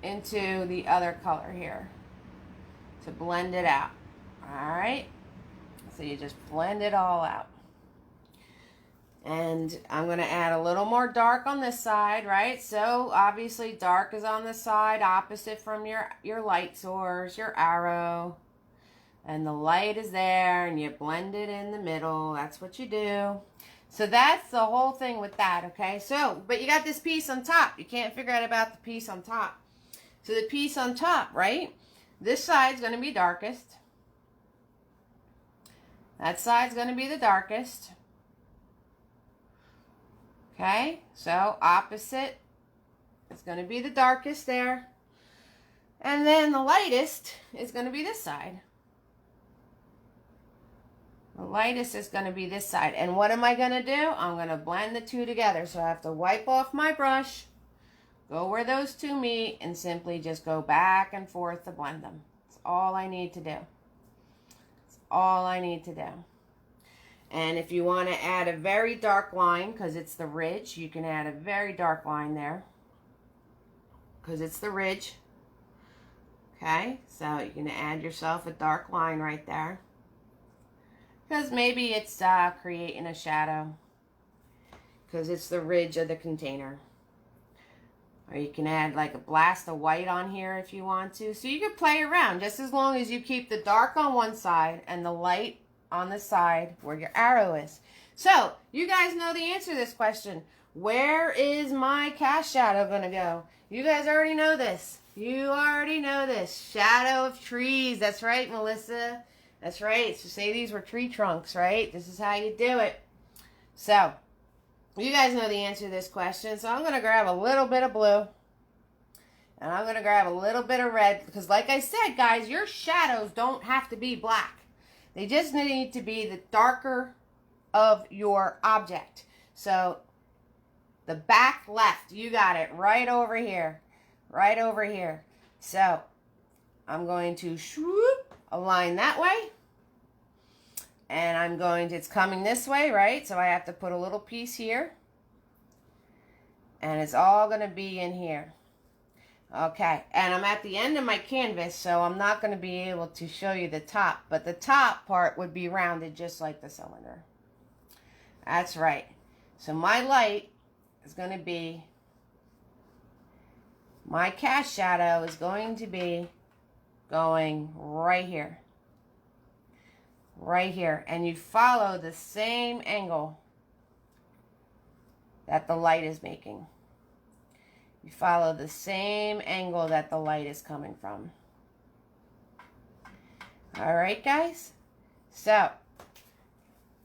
into the other color here to blend it out. Alright? So you just blend it all out. And I'm going to add a little more dark on this side, right? So obviously dark is on the side opposite from your light source, your arrow. And the light is there and you blend it in the middle. That's what you do. So that's the whole thing with that, okay? So, but you got this piece on top. You can't figure out about the piece on top. So the piece on top, right? This side's going to be darkest. That side's going to be the darkest. Okay, so opposite is going to be the darkest there. And then the lightest is going to be this side. The lightest is going to be this side. And what am I going to do? I'm going to blend the two together. So I have to wipe off my brush, go where those two meet, and simply just go back and forth to blend them. That's all I need to do. That's all I need to do. And if you want to add a very dark line, because it's the ridge, you can add a very dark line there. Because it's the ridge. Okay, so you can add yourself a dark line right there. Because maybe it's creating a shadow. Because it's the ridge of the container. Or you can add like a blast of white on here if you want to. So you can play around just as long as you keep the dark on one side and the light on the side where your arrow is. So, you guys know the answer to this question. Where is my cast shadow going to go? You guys already know this. You already know this. Shadow of trees. That's right, Melissa. That's right. So say these were tree trunks, right? This is how you do it. So, you guys know the answer to this question. So I'm going to grab a little bit of blue. And I'm going to grab a little bit of red. Because like I said, guys, your shadows don't have to be black. They just need to be the darker of your object. So, the back left, you got it right over here. Right over here. So, I'm going to swoop, align that way. And I'm going to, it's coming this way, right? So, I have to put a little piece here. And it's all going to be in here. Okay, and I'm at the end of my canvas, so I'm not going to be able to show you the top. But the top part would be rounded just like the cylinder. That's right. So my light is going to be, my cast shadow is going to be going right here. Right here. And you follow the same angle that the light is making. You follow the same angle that the light is coming from. Alright, guys? So,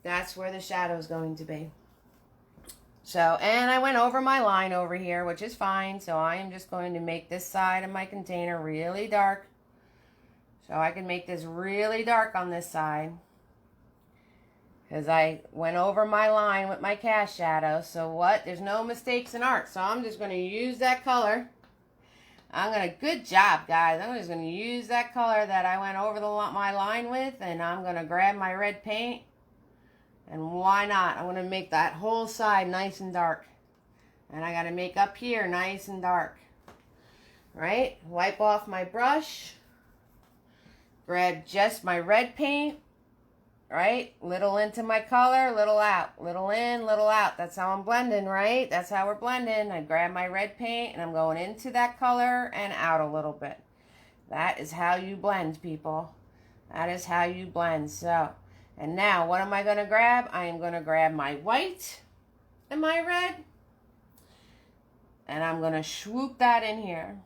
that's where the shadow is going to be. So, and I went over my line over here, which is fine. So, I am just going to make this side of my container really dark. So, I can make this really dark on this side. Because I went over my line with my cast shadow. So what? There's no mistakes in art. So I'm just going to use that color. Good job, guys. I'm just going to use that color that I went over my line with. And I'm going to grab my red paint. And why not? I'm going to make that whole side nice and dark. And I got to make up here nice and dark. right? Wipe off my brush. Grab just my red paint, right? Little into my color, little out. Little in, little out. That's how I'm blending, right? That's how we're blending. I grab my red paint and I'm going into that color and out a little bit. That is how you blend, people. That is how you blend. So, and now what am I going to grab? I am going to grab my white and my red. And I'm going to swoop that in here.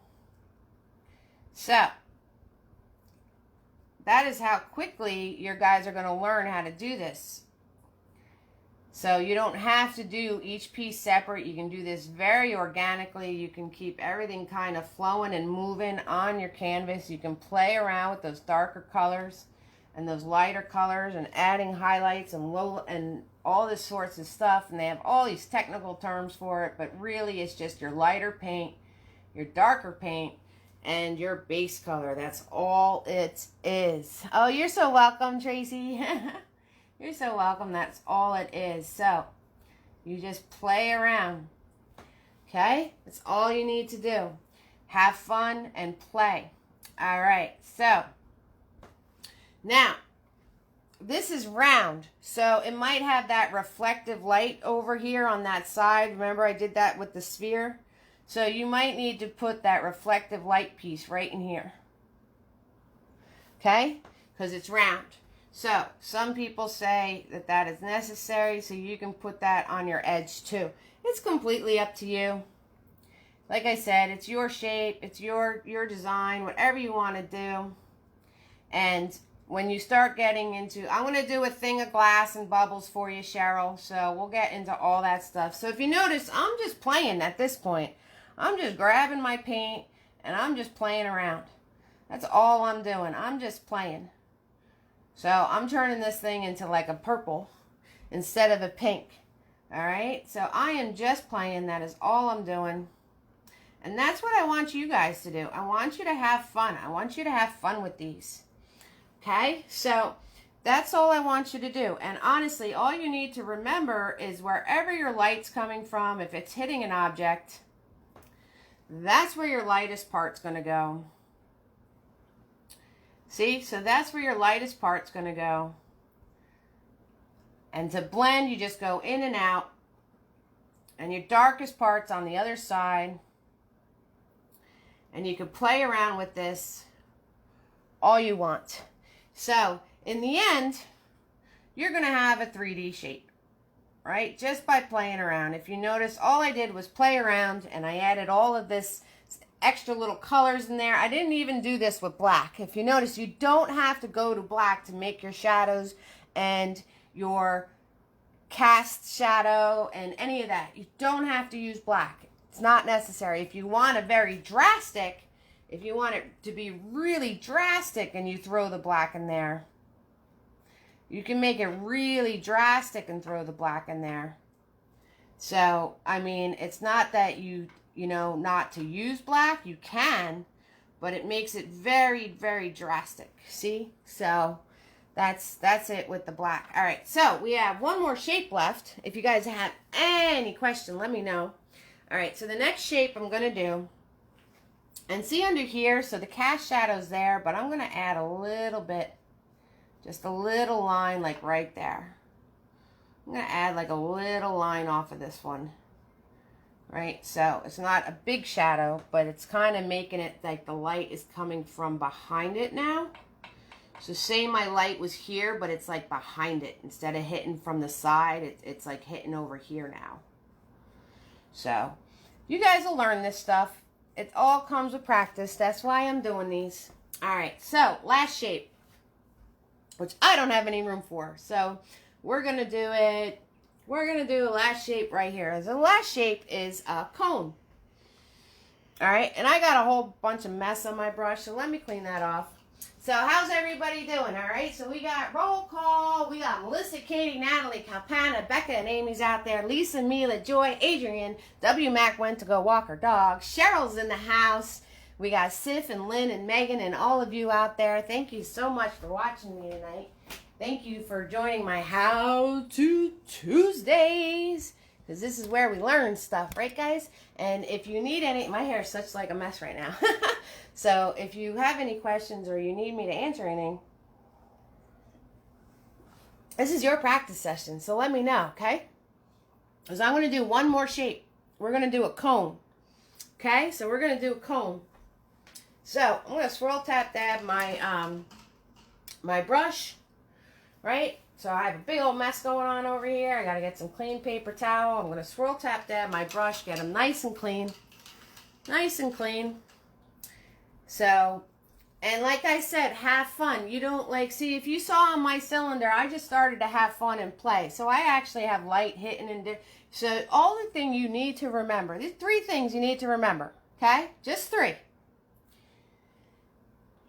So, that is how quickly your guys are going to learn how to do this. So you don't have to do each piece separate. You can do this very organically. You can keep everything kind of flowing and moving on your canvas. You can play around with those darker colors and those lighter colors and adding highlights and low and all this sorts of stuff. And they have all these technical terms for it, but really it's just your lighter paint, your darker paint, and your base color. That's all it is. Oh, you're so welcome, Tracy. You're so welcome. That's all it is. So you just play around. Okay? That's all you need to do. Have fun and play. All right. So now this is round. So it might have that reflective light over here on that side. Remember I did that with the sphere? So you might need to put that reflective light piece right in here. Okay? Because it's round. So some people say that that is necessary, so you can put that on your edge too. It's completely up to you. Like I said, it's your shape, it's your design, whatever you want to do. And when you start getting into, I'm going to do a thing of glass and bubbles for you, Cheryl. So we'll get into all that stuff. So if you notice, I'm just playing at this point. I'm just grabbing my paint and I'm just playing around. That's all I'm doing. I'm just playing. So I'm turning this thing into like a purple instead of a pink. All right. So I am just playing. That is all I'm doing. And that's what I want you guys to do. I want you to have fun. I want you to have fun with these. Okay. So that's all I want you to do. And honestly, all you need to remember is wherever your light's coming from, if it's hitting an object, that's where your lightest part's going to go. See? So that's where your lightest part's going to go. And to blend, you just go in and out. And your darkest part's on the other side. And you can play around with this all you want. So, in the end, you're going to have a 3D shape. Right? Just by playing around. If you notice, all I did was play around and I added all of this extra little colors in there. I didn't even do this with black. If you notice, you don't have to go to black to make your shadows and your cast shadow and any of that. You don't have to use black. It's not necessary. If you want a very drastic, if you want it to be really drastic and you throw the black in there, you can make it really drastic and throw the black in there. So, I mean, it's not that you know, not to use black. You can, but it makes it very, very drastic. See? So, that's it with the black. All right, so we have one more shape left. If you guys have any question, let me know. All right, so the next shape I'm going to do, and see under here, so the cast shadow's there, but I'm going to add a little bit. Just a little line like right there. I'm going to add like a little line off of this one. Right? So it's not a big shadow, but it's kind of making it like the light is coming from behind it now. So say my light was here, but it's like behind it. Instead of hitting from the side, it's like hitting over here now. So you guys will learn this stuff. It all comes with practice. That's why I'm doing these. All right. So last shape, which I don't have any room for. So we're going to do it. We're going to do a last shape right here. The last shape is a cone. All right. And I got a whole bunch of mess on my brush. So let me clean that off. So how's everybody doing? All right. So we got roll call. We got Melissa, Katie, Natalie, Kalpana, Becca, and Amy's out there. Lisa, Mila, Joy, Adrian. W. Mac went to go walk her dog. Cheryl's in the house. We got Sif and Lynn and Megan and all of you out there. Thank you so much for watching me tonight. Thank you for joining my How To Tuesdays. because this is where we learn stuff, right, guys? And if you need any, my hair is such like a mess right now. So if you have any questions or you need me to answer anything, this is your practice session, so let me know, okay? Because I'm going to do one more shape. We're going to do a cone, okay? So we're going to do a cone. So I'm going to swirl tap dab my my brush, right? So I have a big old mess going on over here. I got to get some clean paper towel. I'm going to swirl tap dab my brush, get them nice and clean. Nice and clean. So, and like I said, have fun. You don't see, if you saw on my cylinder, I just started to have fun and play. So I actually have light hitting and so all the thing you need to remember, these 3 things you need to remember, okay? Just 3.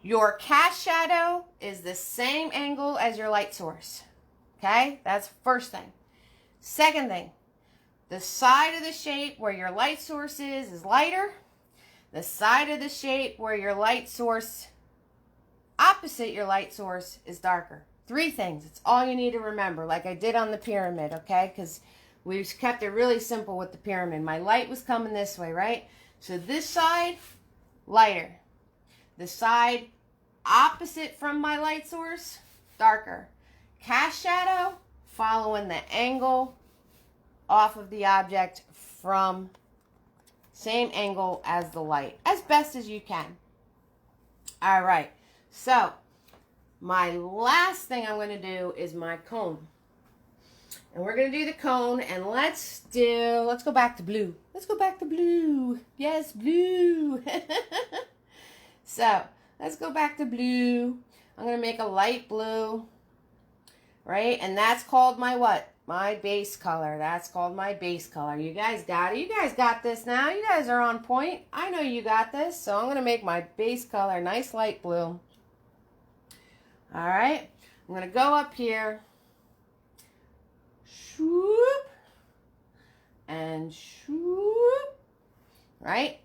Your cast shadow is the same angle as your light source, okay? That's the first thing. Second thing, the side of the shape where your light source is lighter. The side of the shape where your light source, opposite your light source, is darker. 3 things. It's all you need to remember, like I did on the pyramid, okay? Because we've kept it really simple with the pyramid. My light was coming this way, right? So this side, lighter. The side opposite from my light source, darker. Cast shadow, following the angle off of the object from same angle as the light, as best as you can. All right, so my last thing I'm going to do is my cone. And we're going to do the cone, and let's go back to blue. Let's go back to blue. Yes, blue. So, let's go back to blue. I'm going to make a light blue, right? And that's called my what? My base color. That's called my base color. You guys got it. You guys got this now. You guys are on point. I know you got this. So I'm going to make my base color nice light blue. All right. I'm going to go up here. Shoop. And shoop. Right?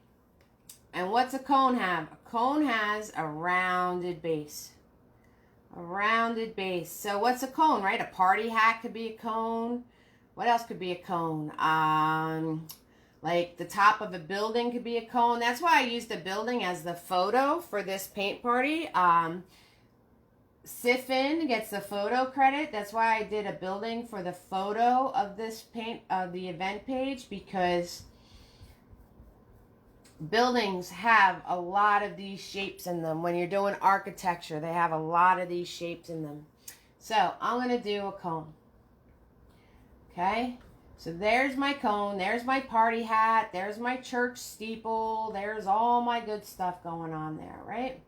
And what's a cone have? A cone has a rounded base. A rounded base. So what's a cone, right? A party hat could be a cone. What else could be a cone? Like the top of a building could be a cone. That's why I used the building as the photo for this paint party. Siffin gets the photo credit. That's why I did a building for the photo of this paint of the event page, because buildings have a lot of these shapes in them. When you're doing architecture, they have a lot of these shapes in them. So I'm going to do a cone. Okay, so there's my cone. There's my party hat. There's my church steeple. There's all my good stuff going on there, right?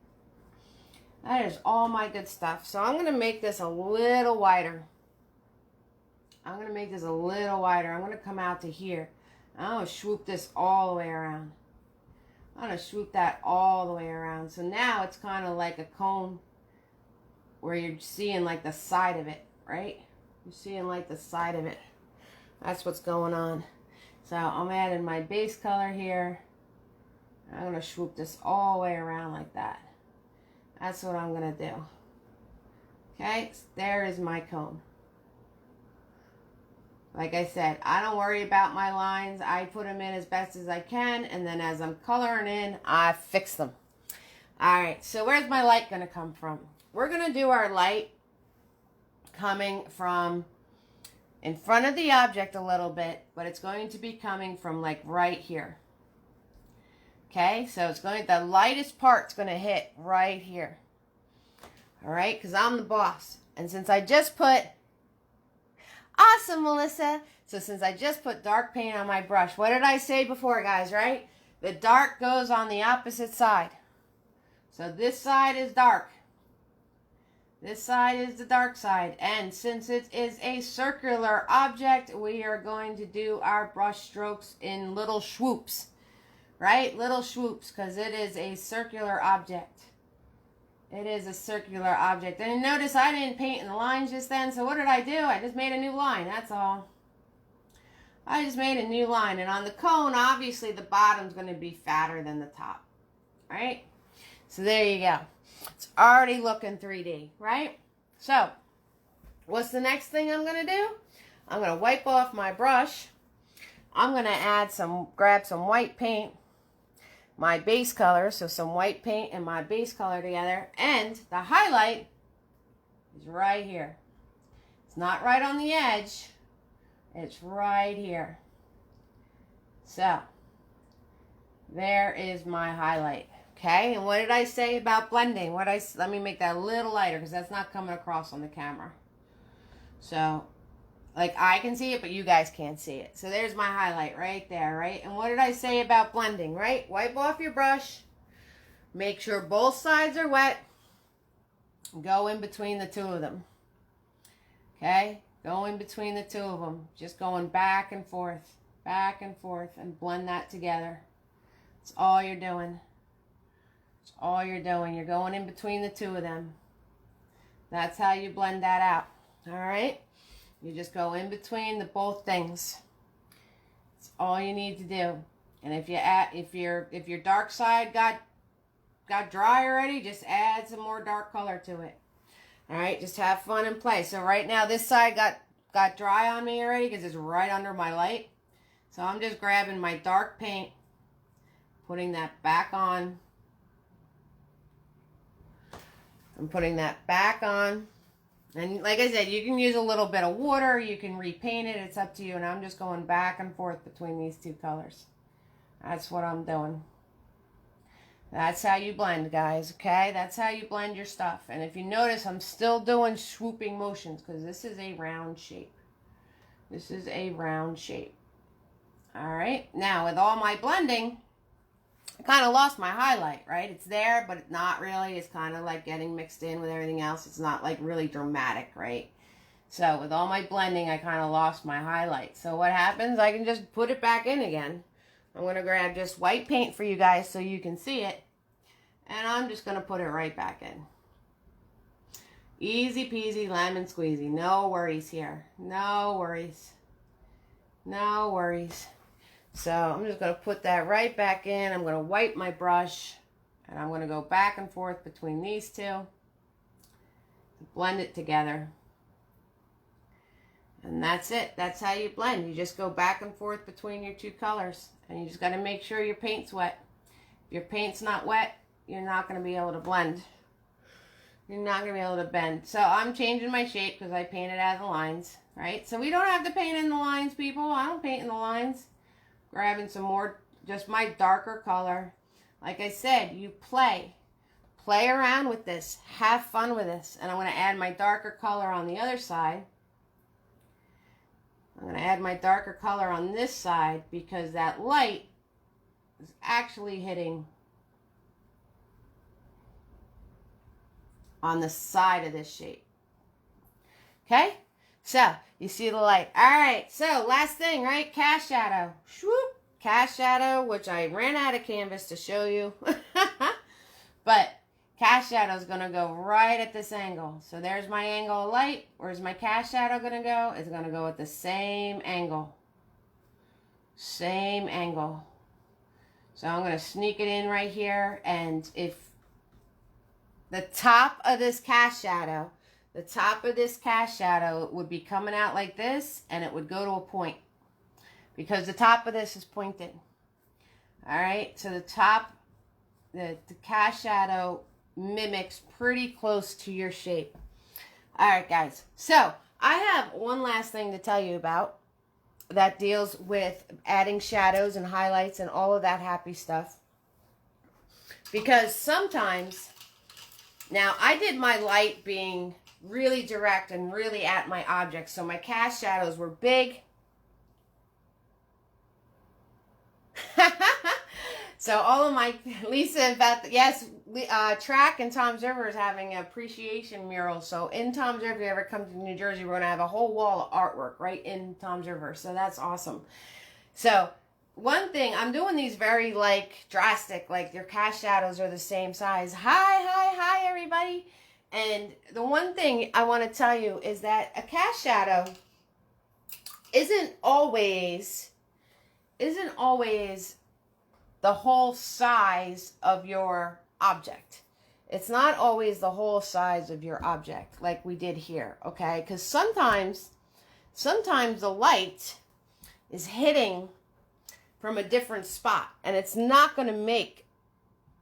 That is all my good stuff. So I'm going to make this a little wider. I'm going to make this a little wider. I'm going to come out to here. I'm going to swoop this all the way around. I'm going to swoop that all the way around. So now it's kind of like a cone where you're seeing like the side of it, right? You're seeing like the side of it. That's what's going on. So I'm adding my base color here. I'm going to swoop this all the way around like that. That's what I'm going to do. Okay, so there is my cone. Like I said, I don't worry about my lines. I put them in as best as I can, and then as I'm coloring in, I fix them. All right, so where's my light going to come from? We're going to do our light coming from in front of the object a little bit, but it's going to be coming from like right here. Okay, so it's going, the lightest part's going to hit right here. All right, because I'm the boss. And since I just put, awesome, Melissa. So since I just put dark paint on my brush, what did I say before, guys, right? The dark goes on the opposite side. So this side is dark. This side is the dark side. And since it is a circular object, we are going to do our brush strokes in little swoops. Right? Little swoops, because it is a circular object. It is a circular object. And notice I didn't paint in the lines just then, so what did I do? I just made a new line, that's all. I just made a new line. And on the cone, obviously the bottom's going to be fatter than the top. Right? So there you go. It's already looking 3D, right? So, what's the next thing I'm going to do? I'm going to wipe off my brush. I'm going to grab some white paint, my base color, so some white paint and my base color together, and the highlight is right here. It's not right on the edge, it's right here. So, there is my highlight. Okay, and what did I say about blending? Let me make that a little lighter because that's not coming across on the camera. So, like I can see it, but you guys can't see it. So there's my highlight right there, right? And what did I say about blending, right? Wipe off your brush. Make sure both sides are wet. Go in between the two of them. Okay? Go in between the two of them. Just going back and forth, and blend that together. That's all you're doing. That's all you're doing. You're going in between the two of them. That's how you blend that out. All right? You just go in between the both things. That's all you need to do. And if your dark side got dry already, just add some more dark color to it. All right, just have fun and play. So right now this side got dry on me already because it's right under my light. So I'm just grabbing my dark paint, putting that back on. I'm putting that back on. And like I said, you can use a little bit of water. You can repaint it. It's up to you. And I'm just going back and forth between these two colors. That's what I'm doing. That's how you blend, guys. Okay? That's how you blend your stuff. And if you notice, I'm still doing swooping motions because this is a round shape. This is a round shape. All right? Now, with all my blending, I kind of lost my highlight, right? It's there, but it's not really. It's kind of like getting mixed in with everything else. It's not like really dramatic, right? So with all my blending, I kind of lost my highlight. So what happens? I can just put it back in again. I'm going to grab just white paint for you guys so you can see it. And I'm just going to put it right back in. Easy peasy, lemon squeezy. No worries here. No worries. No worries. So I'm just going to put that right back in. I'm going to wipe my brush. And I'm going to go back and forth between these two. Blend it together. And that's it. That's how you blend. You just go back and forth between your two colors. And you just got to make sure your paint's wet. If your paint's not wet, you're not going to be able to blend. You're not going to be able to bend. So I'm changing my shape because I painted out the lines. Right? So we don't have to paint in the lines, people. I don't paint in the lines. Grabbing some more, just my darker color. Like I said, you play. Play around with this. Have fun with this. And I'm going to add my darker color on the other side. I'm going to add my darker color on this side because that light is actually hitting on the side of this shape. Okay? So, you see the light. Alright, so last thing, right? Cast shadow. Swoop. Cast shadow, which I ran out of canvas to show you. But cast shadow is going to go right at this angle. So there's my angle of light. Where's my cast shadow going to go? It's going to go at the same angle. Same angle. So I'm going to sneak it in right here. And if the top of this cast shadow, would be coming out like this, and it would go to a point. Because the top of this is pointed. Alright, so the cast shadow mimics pretty close to your shape. Alright, guys. So, I have one last thing to tell you about that deals with adding shadows and highlights and all of that happy stuff. Because sometimes, now I did my light being really direct and really at my object. So my cast shadows were big. So all of my, Lisa, yes, Track and Tom's River is having an appreciation mural. So in Tom's River, if you ever come to New Jersey, we're going to have a whole wall of artwork right in Tom's River. So that's awesome. So one thing, I'm doing these very like drastic, like your cast shadows are the same size. Hi, everybody. And the one thing I want to tell you is that a cast shadow isn't always the whole size of your object. It's not always the whole size of your object like we did here, okay? Because sometimes the light is hitting from a different spot. And it's not going to make,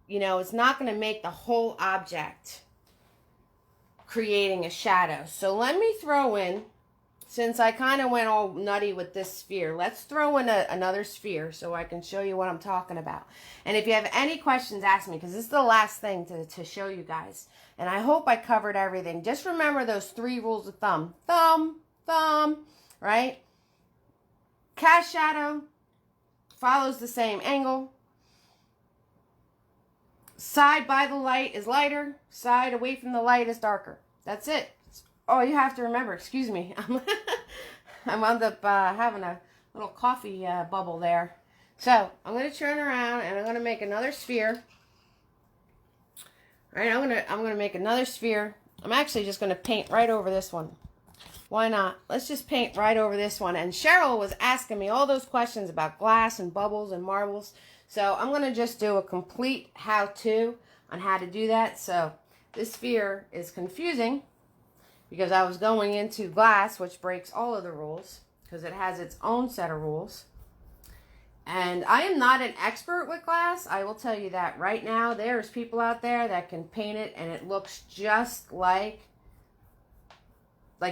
it's not going to make the whole object creating a shadow. So let me throw in, since I kind of went all nutty with this sphere, let's throw in another sphere so I can show you what I'm talking about. And if you have any questions, ask me, because this is the last thing to show you guys. And I hope I covered everything. Just remember those 3 rules of thumb. Thumb, right? Cast shadow follows the same angle. Side by the light is lighter. Side away from the light is darker. That's it. Oh, you have to remember. Excuse me. I wound up having a little coffee bubble there. So I'm going to turn around and I'm going to make another sphere. All right, I'm gonna make another sphere. I'm actually just going to paint right over this one. Why not? Let's just paint right over this one. And Cheryl was asking me all those questions about glass and bubbles and marbles. So I'm going to just do a complete how-to on how to do that. So this sphere is confusing because I was going into glass, which breaks all of the rules because it has its own set of rules. And I am not an expert with glass. I will tell you that right now. There's people out there that can paint it and it looks just like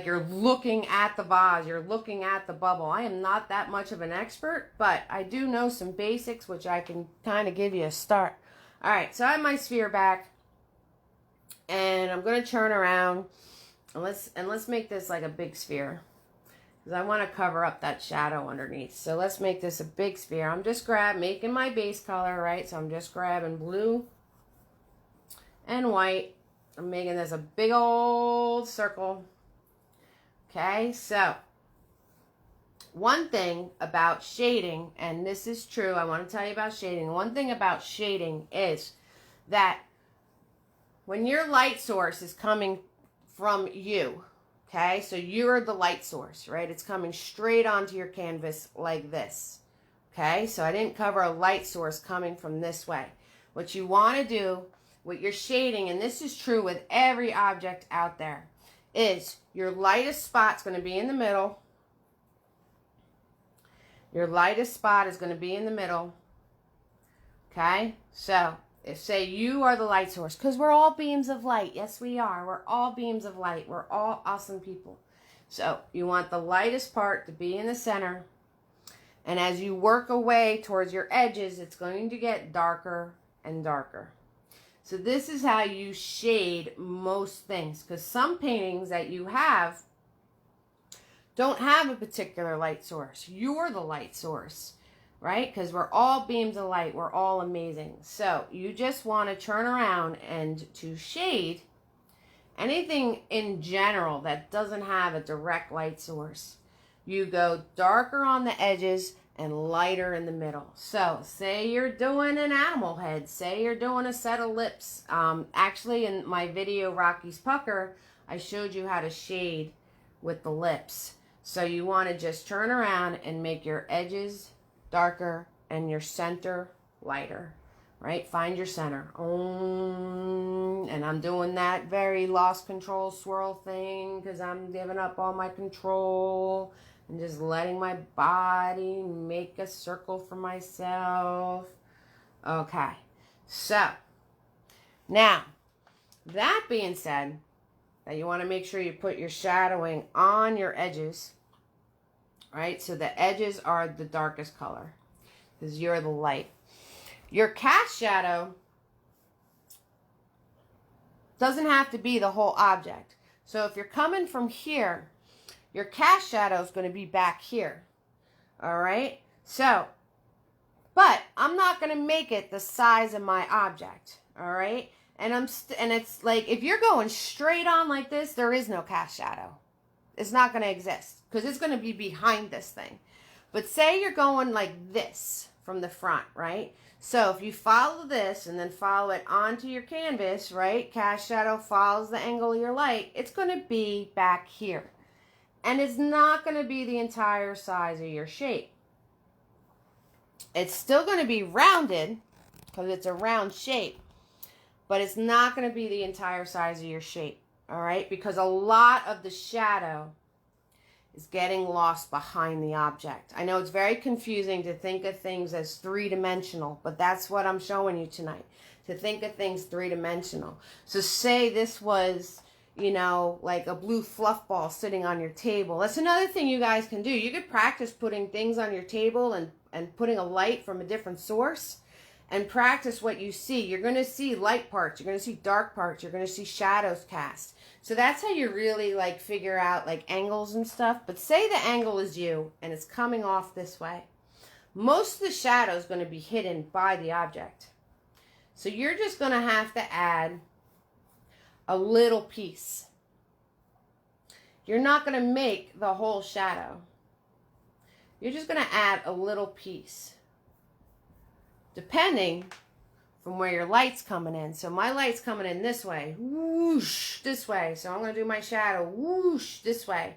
you're looking at the vase, you're looking at the bubble. I am not that much of an expert, but I do know some basics, which I can kind of give you a start. All right, so I have my sphere back, and I'm going to turn around, and let's make this like a big sphere, because I want to cover up that shadow underneath. So let's make this a big sphere. I'm just making my base color, right? So I'm just grabbing blue and white. I'm making this a big old circle. Okay, so one thing about shading, and this is true, I want to tell you about shading. One thing about shading is that when your light source is coming from you, okay, so you're the light source, right? It's coming straight onto your canvas like this, okay? So I didn't cover a light source coming from this way. What you want to do with your shading, and this is true with every object out there, is your lightest spot's going to be in the middle. Your lightest spot is going to be in the middle. Okay? So, if say you are the light source, because we're all beams of light. Yes, we are. We're all beams of light. We're all awesome people. So, you want the lightest part to be in the center. And as you work away towards your edges, it's going to get darker and darker. So this is how you shade most things, because some paintings that you have don't have a particular light source. You're the light source, right? Because we're all beams of light. We're all amazing. So you just want to turn around and to shade anything in general that doesn't have a direct light source. You go darker on the edges and lighter in the middle. So say you're doing an animal head, say you're doing a set of lips. Actually in my video Rocky's Pucker, I showed you how to shade with the lips. So you want to just turn around and make your edges darker and your center lighter, right? Find your center. And I'm doing that very lost control swirl thing because I'm giving up all my control and just letting my body make a circle for myself. Okay, so now, that being said, that you want to make sure you put your shadowing on your edges, right? So the edges are the darkest color because you're the light. Your cast shadow doesn't have to be the whole object. So if you're coming from here, your cast shadow is going to be back here. All right? So, but I'm not going to make it the size of my object. All right? And it's like, if you're going straight on like this, there is no cast shadow. It's not going to exist because it's going to be behind this thing. But say you're going like this from the front, right? So if you follow this and then follow it onto your canvas, right? Cast shadow follows the angle of your light. It's going to be back here. And it's not going to be the entire size of your shape. It's still going to be rounded because it's a round shape. But it's not going to be the entire size of your shape. All right? Because a lot of the shadow is getting lost behind the object. I know it's very confusing to think of things as three-dimensional, but that's what I'm showing you tonight, to think of things three-dimensional. So say this was, you know, like a blue fluff ball sitting on your table. That's another thing you guys can do. You could practice putting things on your table and putting a light from a different source and practice what you see. You're going to see light parts. You're going to see dark parts. You're going to see shadows cast. So that's how you really like figure out like angles and stuff. But say the angle is you and it's coming off this way. Most of the shadow is going to be hidden by the object. So you're just going to have to add a little piece. You're not going to make the whole shadow. You're just going to add a little piece, depending from where your light's coming in. So my light's coming in this way, whoosh, this way. So I'm going to do my shadow, whoosh, this way.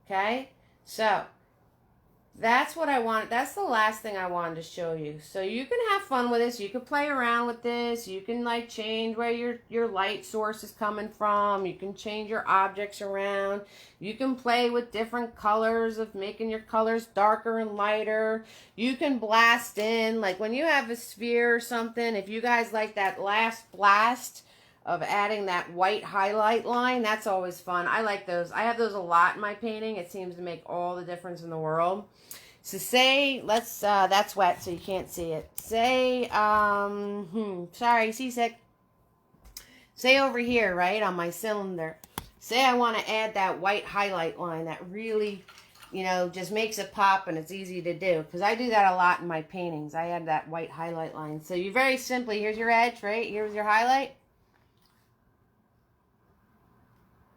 Okay? So that's what I want. That's the last thing I wanted to show you. So you can have fun with this. You can play around with this. You can like change where your light source is coming from. You can change your objects around. You can play with different colors of making your colors darker and lighter. You can blast in, like when you have a sphere or something, if you guys like that last blast of adding that white highlight line, that's always fun. I like those. I have those a lot in my painting. It seems to make all the difference in the world. So say, let's, that's wet so you can't see it. Say, sorry, seasick. Say over here, right, on my cylinder. Say I want to add that white highlight line that really, you know, just makes it pop and it's easy to do. Because I do that a lot in my paintings. I add that white highlight line. So you very simply, here's your edge, right? Here's your highlight.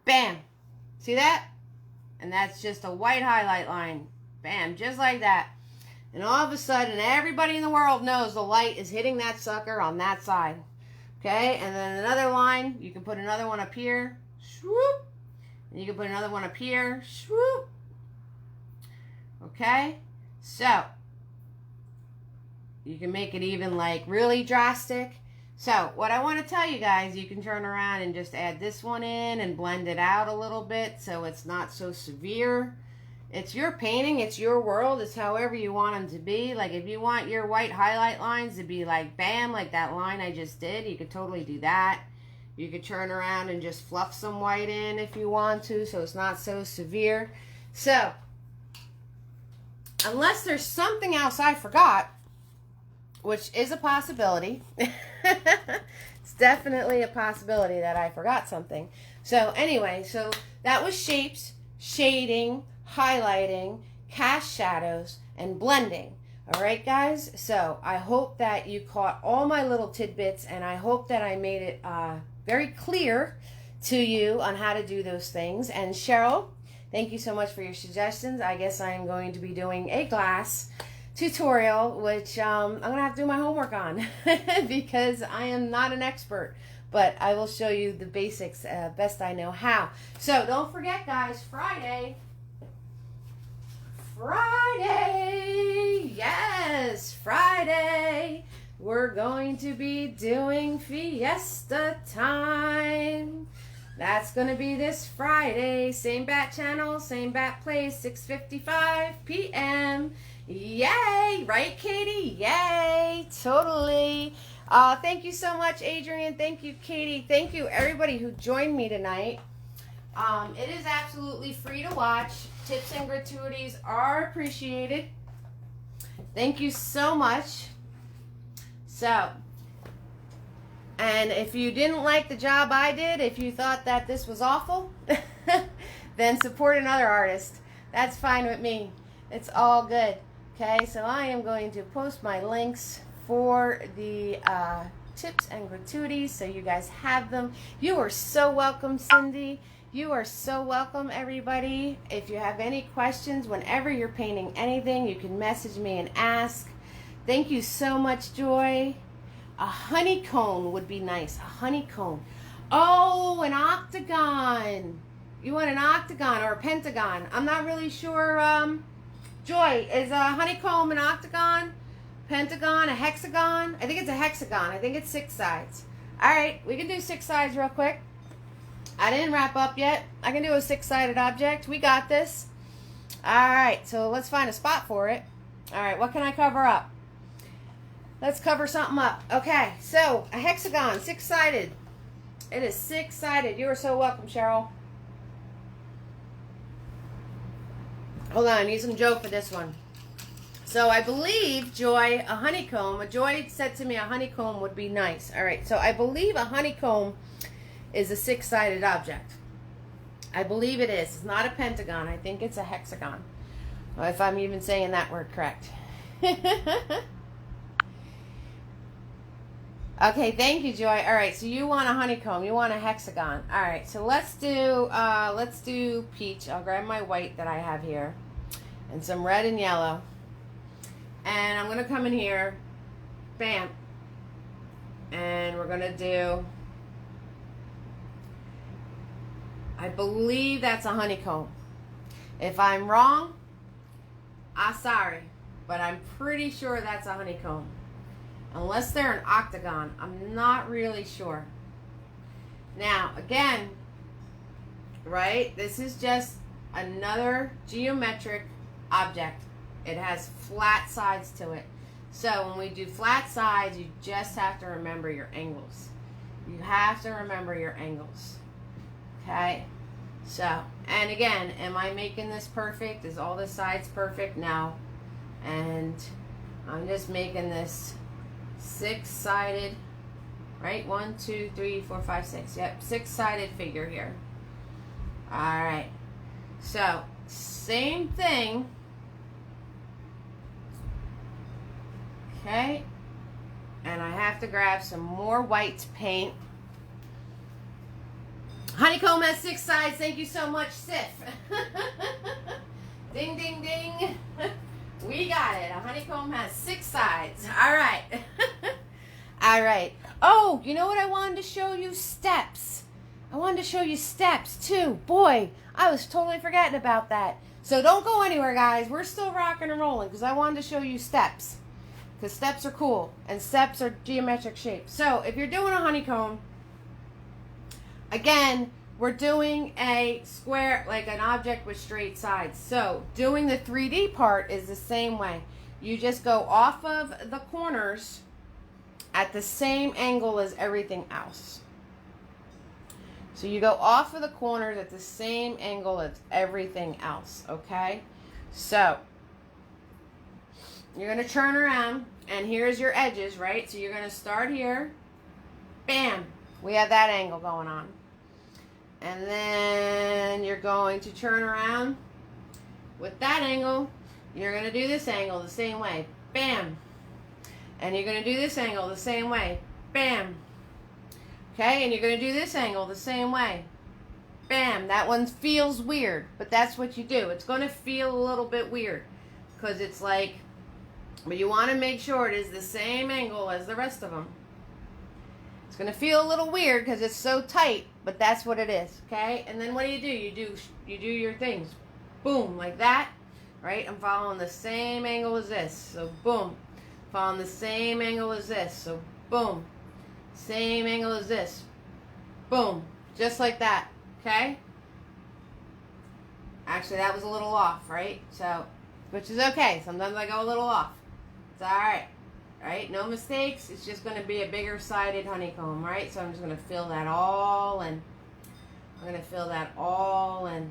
Bam. See that? And that's just a white highlight line. Bam, just like that. And all of a sudden, everybody in the world knows the light is hitting that sucker on that side. Okay, and then another line, you can put another one up here. Swoop. And you can put another one up here. Swoop. Okay, so you can make it even like really drastic. So what I want to tell you guys, you can turn around and just add this one in and blend it out a little bit so it's not so severe. It's your painting, it's your world, it's however you want them to be. Like if you want your white highlight lines to be like bam, like that line I just did, you could totally do that. You could turn around and just fluff some white in if you want to, so it's not so severe. So, unless there's something else I forgot, which is a possibility. It's definitely a possibility that I forgot something. So anyway, so that was shapes, shading, highlighting, cast shadows, and blending. All right, guys? So I hope that you caught all my little tidbits, and I hope that I made it very clear to you on how to do those things. And Cheryl, thank you so much for your suggestions. I guess I am going to be doing a glass tutorial, which I'm going to have to do my homework on because I am not an expert. But I will show you the basics best I know how. So don't forget, guys, Friday, yes, Friday, we're going to be doing Fiesta Time. That's going to be this Friday. Same bat channel, same bat place, 6:55 p.m. Yay! Right, Katie? Yay! Totally. Thank you so much, Adrian. Thank you, Katie. Thank you, everybody who joined me tonight. It is absolutely free to watch. Tips and gratuities are appreciated. Thank you so much. So, and if you didn't like the job I did, if you thought that this was awful, then support another artist. That's fine with me. It's all good. Okay, so I am going to post my links for the tips and gratuities so you guys have them. You are so welcome, Cindy. You are so welcome, everybody. If you have any questions, whenever you're painting anything, you can message me and ask. Thank you so much, Joy. A honeycomb would be nice. A honeycomb. Oh, an octagon. You want an octagon or a pentagon? I'm not really sure. Joy, is a honeycomb an octagon? Pentagon, a hexagon? I think it's a hexagon. I think it's 6 sides. All right, we can do 6 sides real quick. I didn't wrap up yet. I can do a 6-sided object. We got this. All right, so let's find a spot for it. All right, what can I cover up? Let's cover something up. Okay, so a hexagon, 6-sided. It is 6-sided. You are so welcome, Cheryl. Hold on, I need some Joe for this one. So I believe, Joy, a honeycomb. Joy said to me a honeycomb would be nice. All right, so I believe a honeycomb is a 6-sided object. I believe it is. It's not a pentagon. I think it's a hexagon. If I'm even saying that word correct. Okay, thank you, Joy. All right, so you want a honeycomb. You want a hexagon. All right, so let's do peach. I'll grab my white that I have here and some red and yellow. And I'm going to come in here. Bam. And we're going to do, I believe that's a honeycomb. If I'm wrong, I'm sorry. But I'm pretty sure that's a honeycomb. Unless they're an octagon. I'm not really sure. Now, again, right? This is just another geometric object. It has flat sides to it. So when we do flat sides, you just have to remember your angles. You have to remember your angles. Okay? So, and again, am I making this perfect? Is all the sides perfect? No. And I'm just making this 6-sided, right? 1, 2, 3, 4, 5, 6. Yep, 6-sided figure here. All right. So, same thing. Okay. And I have to grab some more white paint. Honeycomb has 6 sides. Thank you so much, Sif. Ding, ding, ding. We got it. A honeycomb has 6 sides. All right. All right. Oh, you know what I wanted to show you? Steps. I wanted to show you steps, too. Boy, I was totally forgetting about that. So don't go anywhere, guys. We're still rocking and rolling because I wanted to show you steps. Because steps are cool. And steps are geometric shapes. So if you're doing a honeycomb, again, we're doing a square, like an object with straight sides. So doing the 3D part is the same way. You just go off of the corners at the same angle as everything else. So you go off of the corners at the same angle as everything else, okay? So you're going to turn around, and here's your edges, right? So you're going to start here. Bam! We have that angle going on. And then you're going to turn around with that angle. You're going to do this angle the same way. Bam. And you're going to do this angle the same way. Bam. Okay, and you're going to do this angle the same way. Bam. That one feels weird, but that's what you do. It's going to feel a little bit weird because it's like, but you want to make sure it is the same angle as the rest of them. It's going to feel a little weird because it's so tight, but that's what it is, okay? And then what do? You do your things. Boom, like that, right? I'm following the same angle as this, so boom. Following the same angle as this, so boom. Same angle as this, boom. Just like that, okay? Actually, that was a little off, right? So, which is okay. Sometimes I go a little off. It's all right. Right? No mistakes. It's just going to be a bigger sided honeycomb, right? So I'm just going to fill that all in. I'm going to fill that all in.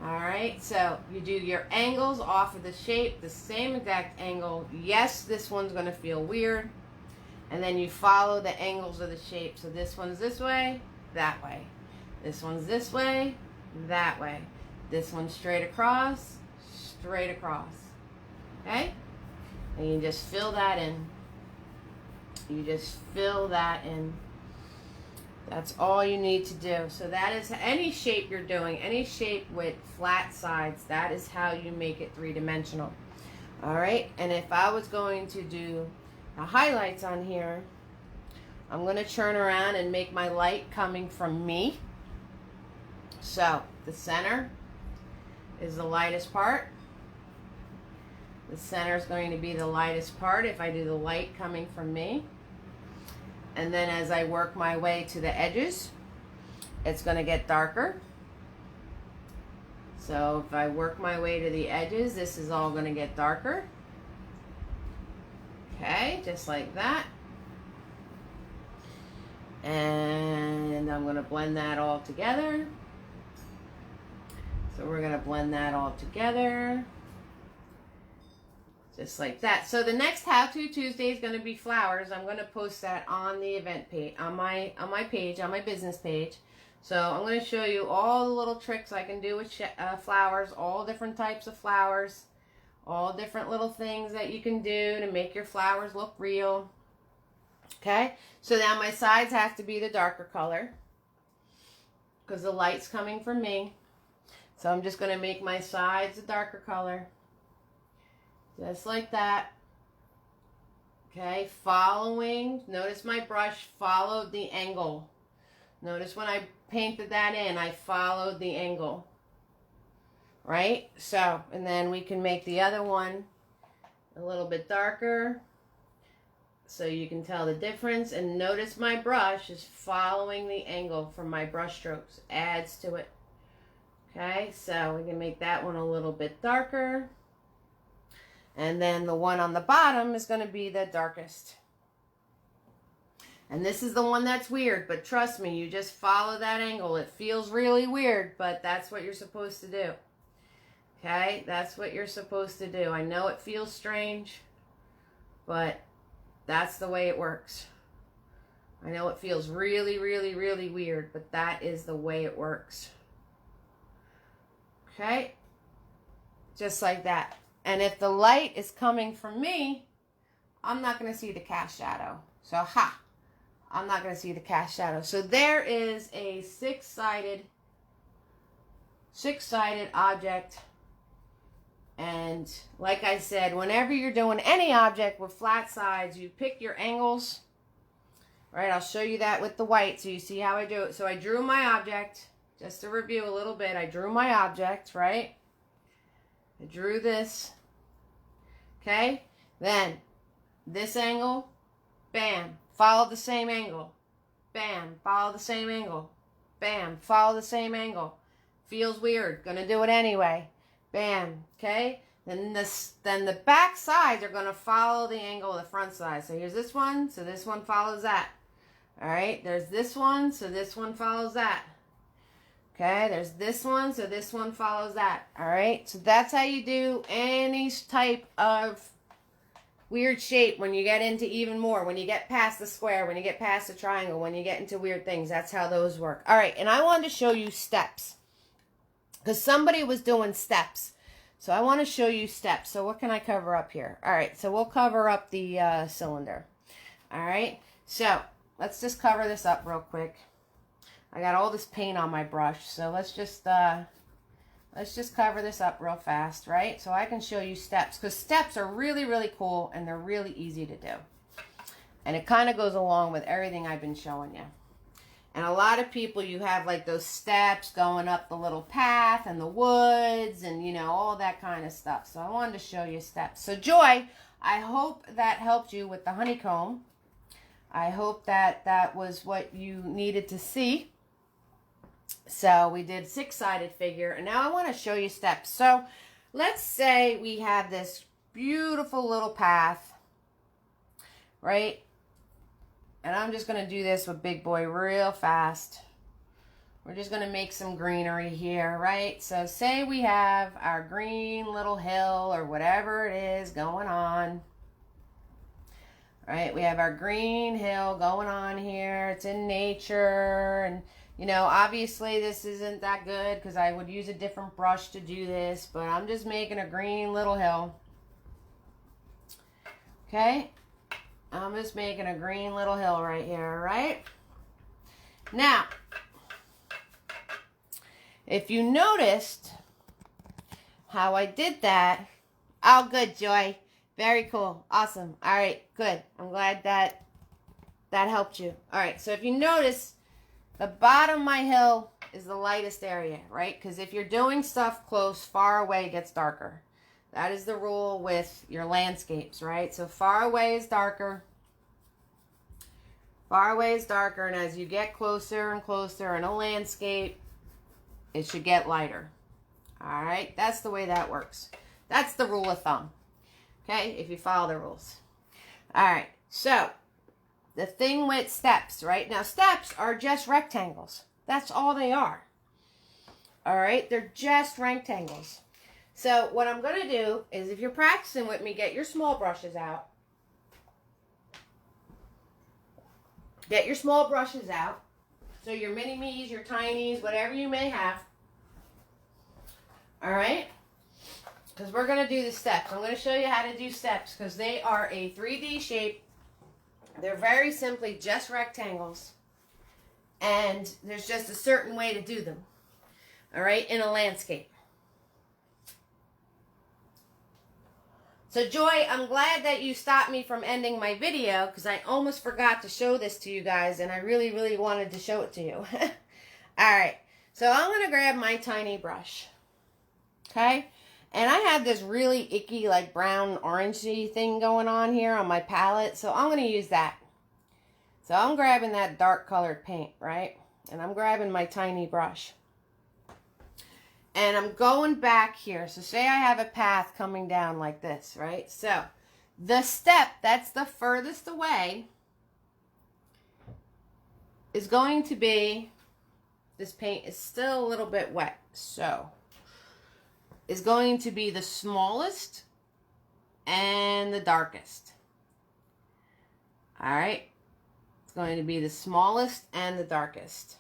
All right? So you do your angles off of the shape, the same exact angle. Yes, this one's going to feel weird. And then you follow the angles of the shape. So this one's this way, that way. This one's this way, that way. This one's straight across, straight across. Okay? And you just fill that in. You just fill that in. That's all you need to do. So that is any shape you're doing, any shape with flat sides, that is how you make it 3-dimensional. All right? And if I was going to do the highlights on here, I'm going to turn around and make my light coming from me. So the center is the lightest part. The center is going to be the lightest part if I do the light coming from me. And then as I work my way to the edges, it's going to get darker. So if I work my way to the edges, this is all going to get darker. Okay, just like that. And I'm going to blend that all together. So we're going to blend that all together. Just like that. So the next How To Tuesday is going to be flowers. I'm going to post that on the event page, on my page, on my business page. So I'm going to show you all the little tricks I can do with flowers, all different types of flowers, all different little things that you can do to make your flowers look real. Okay, so now my sides have to be the darker color because the light's coming from me. So I'm just going to make my sides a darker color. Just like that. Okay, following, notice my brush followed the angle. Notice when I painted that in, I followed the angle. Right? So, and then we can make the other one a little bit darker so you can tell the difference. And notice my brush is following the angle from my brush strokes. Adds to it. Okay, so we can make that one a little bit darker. And then the one on the bottom is going to be the darkest. And this is the one that's weird, but trust me, you just follow that angle. It feels really weird, but that's what you're supposed to do. Okay, that's what you're supposed to do. I know it feels strange, but that's the way it works. I know it feels really, really, really weird, but that is the way it works. Okay, just like that. And if the light is coming from me, I'm not going to see the cast shadow. So, I'm not going to see the cast shadow. So there is a six-sided object. And like I said, whenever you're doing any object with flat sides, you pick your angles. Right, I'll show you that with the white so you see how I do it. So I drew my object. Just to review a little bit, I drew my object, right? I drew this. Okay? Then this angle, bam, follow the same angle. Bam, follow the same angle. Bam, follow the same angle. Feels weird, gonna do it anyway. Bam, okay? Then the back sides are gonna follow the angle of the front side. So here's this one, so this one follows that. All right, there's this one, so this one follows that. Okay, there's this one, so this one follows that. All right, so that's how you do any type of weird shape when you get into even more, when you get past the square, when you get past the triangle, when you get into weird things. That's how those work. All right, and I wanted to show you steps because somebody was doing steps. So I want to show you steps. So what can I cover up here? All right, so we'll cover up the cylinder. All right, so let's just cover this up real quick. I got all this paint on my brush, so let's just cover this up real fast, right? So I can show you steps, because steps are really, really cool, and they're really easy to do. And it kind of goes along with everything I've been showing you. And a lot of people, you have like those steps going up the little path and the woods and, you know, all that kind of stuff. So I wanted to show you steps. So Joy, I hope that helped you with the honeycomb. I hope that that was what you needed to see. So we did six-sided figure, and now I want to show you steps. So let's say we have this beautiful little path, right? And I'm just going to do this with Big Boy real fast. We're just going to make some greenery here, right? So say we have our green little hill or whatever it is going on. Right? We have our green hill going on here. It's in nature, and you know, obviously this isn't that good because I would use a different brush to do this, but I'm just making a green little hill. Okay? I'm just making a green little hill right here, right? Now, if you noticed how I did that, oh, good, Joy. Very cool. Awesome. All right, good. I'm glad that helped you. All right, so if you notice, the bottom of my hill is the lightest area, right? Because if you're doing stuff close, far away gets darker. That is the rule with your landscapes, right? So far away is darker. Far away is darker, and as you get closer and closer in a landscape, it should get lighter. All right, that's the way that works. That's the rule of thumb. Okay, if you follow the rules. All right, so the thing with steps, right? Now, steps are just rectangles. That's all they are. All right, they're just rectangles. So what I'm going to do is, if you're practicing with me, get your small brushes out. Get your small brushes out. So your mini-me's, your tinies, whatever you may have. All right? Because we're going to do the steps. I'm going to show you how to do steps because they are a 3D shape. They're very simply just rectangles. And there's just a certain way to do them. All right? In a landscape. So, Joy, I'm glad that you stopped me from ending my video because I almost forgot to show this to you guys, and I really, really wanted to show it to you. All right, so I'm going to grab my tiny brush, okay? And I have this really icky, like, brown orangey thing going on here on my palette, so I'm going to use that. So I'm grabbing that dark colored paint, right? And I'm grabbing my tiny brush. And I'm going back here. So say I have a path coming down like this, right? So the step that's the furthest away is going to be, this paint is still a little bit wet, so is going to be the smallest and the darkest. All right? It's going to be the smallest and the darkest.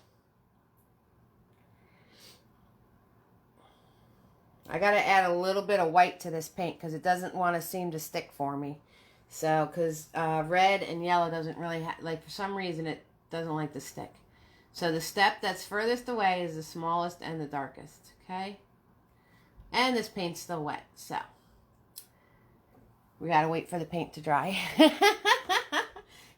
I got to add a little bit of white to this paint because it doesn't want to seem to stick for me. So, because red and yellow doesn't really, like, for some reason it doesn't like to stick. So the step that's furthest away is the smallest and the darkest, okay? And this paint's still wet, so we got to wait for the paint to dry.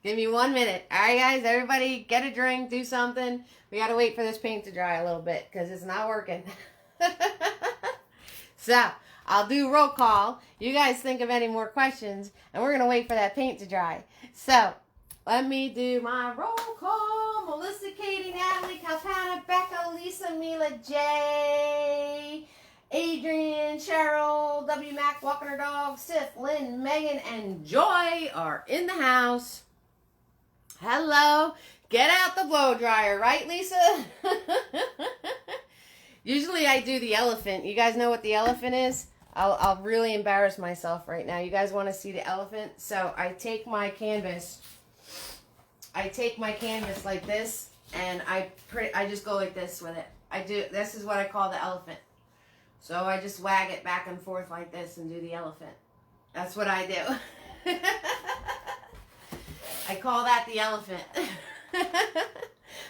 Give me 1 minute. All right, guys, everybody get a drink, do something. We got to wait for this paint to dry a little bit because it's not working. So, I'll do roll call. You guys think of any more questions, and we're going to wait for that paint to dry. So, let me do my roll call. Melissa, Katie, Natalie, Kalpana, Becca, Lisa, Mila, Jay, Adrian, Cheryl, W. Mac, walking her dog, Sif, Lynn, Megan, and Joy are in the house. Hello. Get out the blow dryer, right, Lisa? Usually I do the elephant. You guys know what the elephant is? I'll really embarrass myself right now. You guys want to see the elephant? So I take my canvas. Like this, and I just go like this with it. This is what I call the elephant. So I just wag it back and forth like this and do the elephant. That's what I do. I call that the elephant.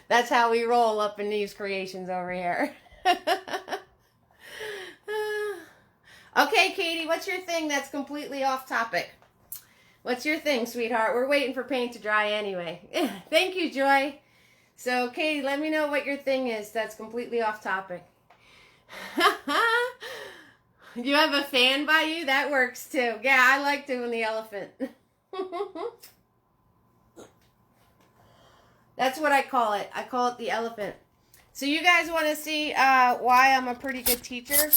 That's how we roll up in these creations over here. Okay, Katie, what's your thing that's completely off topic? What's your thing, sweetheart? We're waiting for paint to dry anyway. Thank you, Joy. So, Katie, let me know what your thing is that's completely off topic. You have a fan by you? That works too. Yeah, I like doing the elephant. That's what I call it. I call it the elephant. So you guys want to see why I'm a pretty good teacher?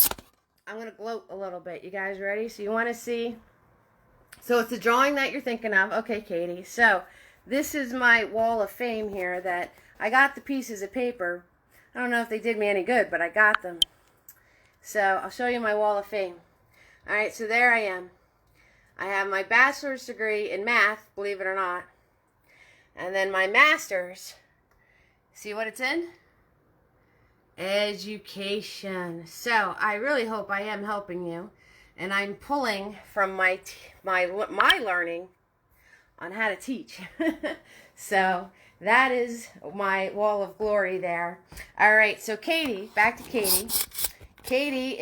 I'm going to gloat a little bit. You guys ready? So you want to see? So it's a drawing that you're thinking of. Okay, Katie. So this is my wall of fame here that I got the pieces of paper. I don't know if they did me any good, but I got them. So I'll show you my wall of fame. All right, so there I am. I have my bachelor's degree in math, believe it or not. And then my master's. See what it's in? Education. So I really hope I am helping you, and I'm pulling from my learning on how to teach. So that is my wall of glory there. All right, so Katie, back to Katie. Katie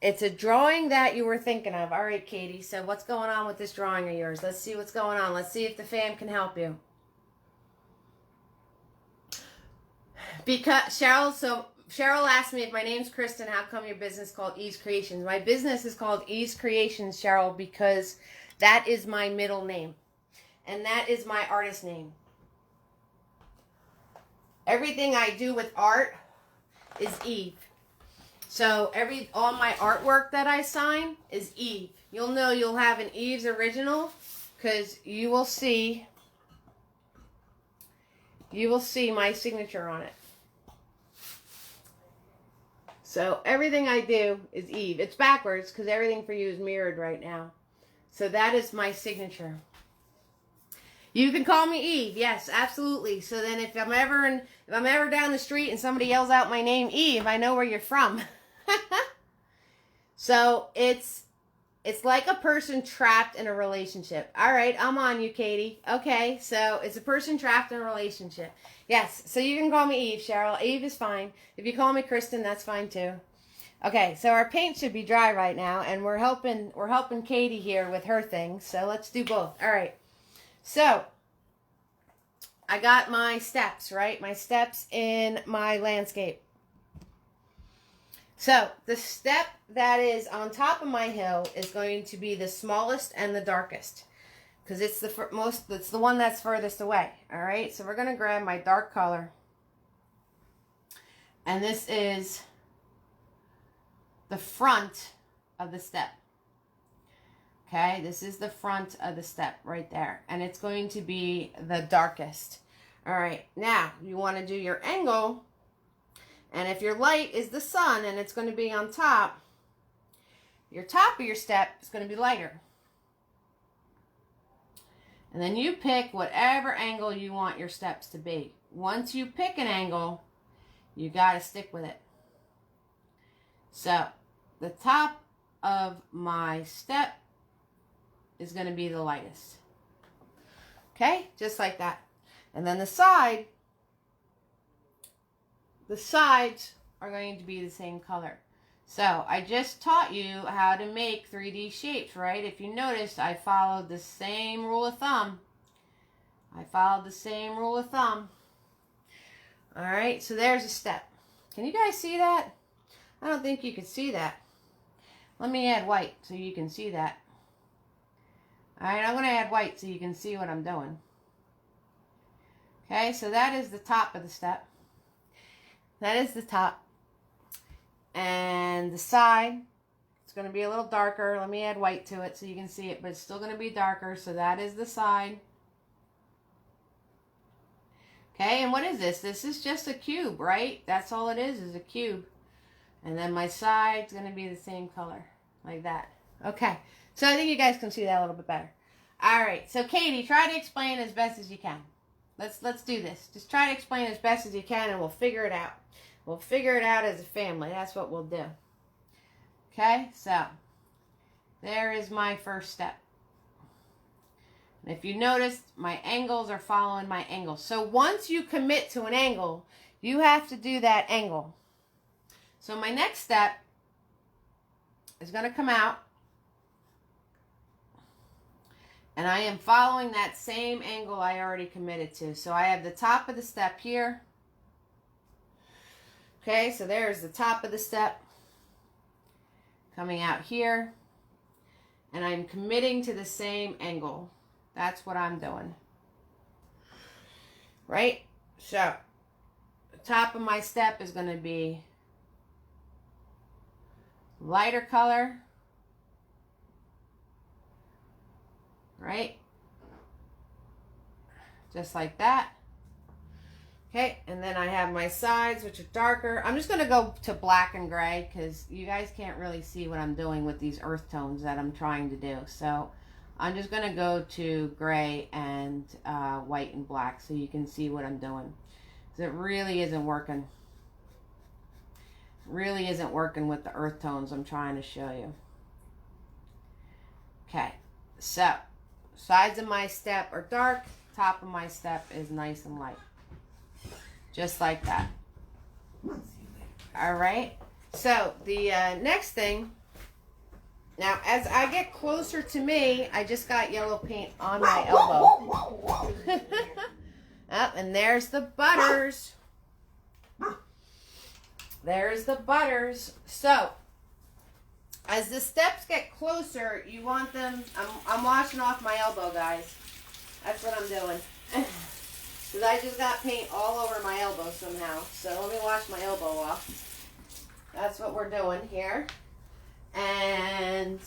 it's a drawing that you were thinking of. All right, Katie. So what's going on with this drawing of yours? Let's see what's going on. Let's see if the fam can help you. Because Cheryl asked me if my name's Kristen, how come your business is called Ease Creations? My business is called Ease Creations, Cheryl, because that is my middle name. And that is my artist name. Everything I do with art is Eve. So all my artwork that I sign is Eve. You'll know you'll have an Eve's original because you will see my signature on it. So everything I do is Eve. It's backwards because everything for you is mirrored right now. So that is my signature. You can call me Eve. Yes, absolutely. So then if I'm ever down the street and somebody yells out my name, Eve, I know where you're from. So it's like a person trapped in a relationship. All right, I'm on you, Katie. Okay, so it's a person trapped in a relationship. Yes, so you can call me Eve, Cheryl. Eve is fine. If you call me Kristen, that's fine too. Okay, so our paint should be dry right now, and we're helping Katie here with her things. So let's do both. All right. So I got my steps, right? My steps in my landscape. So the step that is on top of my hill is going to be the smallest and the darkest because it's it's the one that's furthest away. All right. So we're going to grab my dark color, and this is the front of the step. Okay, this is the front of the step right there, and it's going to be the darkest. All right, now you want to do your angle, and if your light is the sun and it's going to be on top, your top of your step is going to be lighter. And then you pick whatever angle you want your steps to be. Once you pick an angle, you got to stick with it. So the top of my step is going to be the lightest. Okay, just like that. And then the sides are going to be the same color. So I just taught you how to make 3D shapes, right? If you noticed, I followed the same rule of thumb. All right, so there's a step. Can you guys see that? I don't think you can see that. Let me add white so you can see that. All right, I'm going to add white so you can see what I'm doing. Okay, so that is the top of the step. That is the top. And the side, it's going to be a little darker. Let me add white to it so you can see it, but it's still going to be darker. So that is the side. Okay, and what is this? This is just a cube, right? That's all it is a cube. And then my side's going to be the same color, like that. Okay, so I think you guys can see that a little bit better. All right, so Katie, try to explain as best as you can. Let's do this. Just try to explain as best as you can, and we'll figure it out. We'll figure it out as a family. That's what we'll do. Okay, so there is my first step. And if you noticed, my angles are following my angles. So once you commit to an angle, you have to do that angle. So my next step is going to come out, and I am following that same angle I already committed to. So I have the top of the step here. Okay, so there's the top of the step coming out here, and I'm committing to the same angle. That's what I'm doing. Right? So the top of my step is going to be lighter color, right? Just like that. Okay, and then I have my sides, which are darker. I'm just going to go to black and gray because you guys can't really see what I'm doing with these earth tones that I'm trying to do. So I'm just going to go to gray and white and black so you can see what I'm doing. Because it really isn't working. Really isn't working with the earth tones I'm trying to show you. Okay, so sides of my step are dark, top of my step is nice and light. Just like that. All right, so the next thing, now as I get closer to me, I just got yellow paint on my elbow. Oh, and there's the butters. There's the butters. So, as the steps get closer, you want them, I'm washing off my elbow, guys. That's what I'm doing. Because I just got paint all over my elbow somehow. So, let me wash my elbow off. That's what we're doing here. And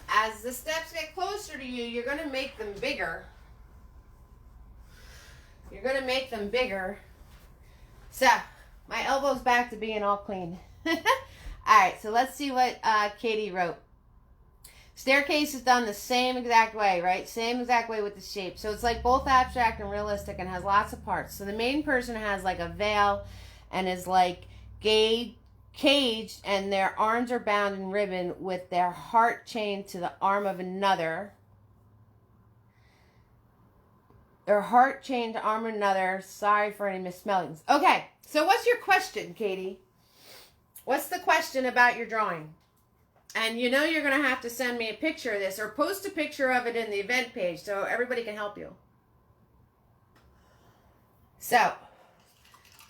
as the steps get closer to you, you're going to make them bigger. You're going to make them bigger. So, my elbow's back to being all clean. Alright, so let's see what Katie wrote. Staircase is done the same exact way, right? Same exact way with the shape. So it's like both abstract and realistic and has lots of parts. So the main person has like a veil and is like caged, and their arms are bound in ribbon with their heart chained to the arm of another. Their heart chained to arm of another. Sorry for any misspellings. Okay, so what's your question, Katie? What's the question about your drawing? And you know you're going to have to send me a picture of this or post a picture of it in the event page so everybody can help you. So,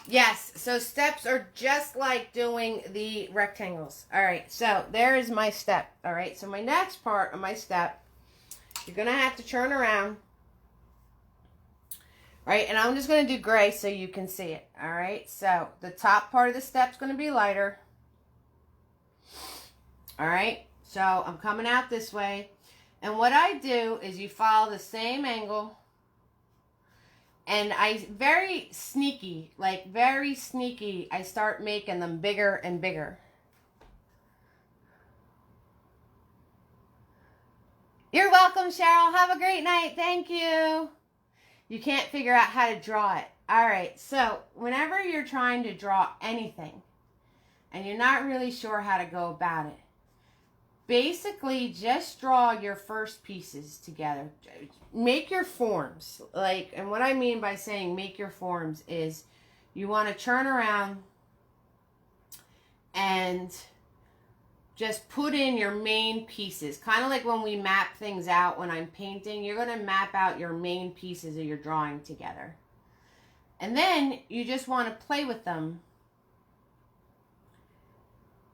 yes, so steps are just like doing the rectangles. All right, so there is my step. All right, so my next part of my step, you're going to have to turn around. All right, and I'm just going to do gray so you can see it. All right, so the top part of the step is going to be lighter. All right, so I'm coming out this way. And what I do is you follow the same angle. And very sneaky, I start making them bigger and bigger. You're welcome, Cheryl. Have a great night. Thank you. You can't figure out how to draw it. All right, so whenever you're trying to draw anything and you're not really sure how to go about it, basically just draw your first pieces together. Make your forms. And what I mean by saying make your forms is you want to turn around and just put in your main pieces. Kind of like when we map things out when I'm painting, you're going to map out your main pieces of your drawing together. And then you just want to play with them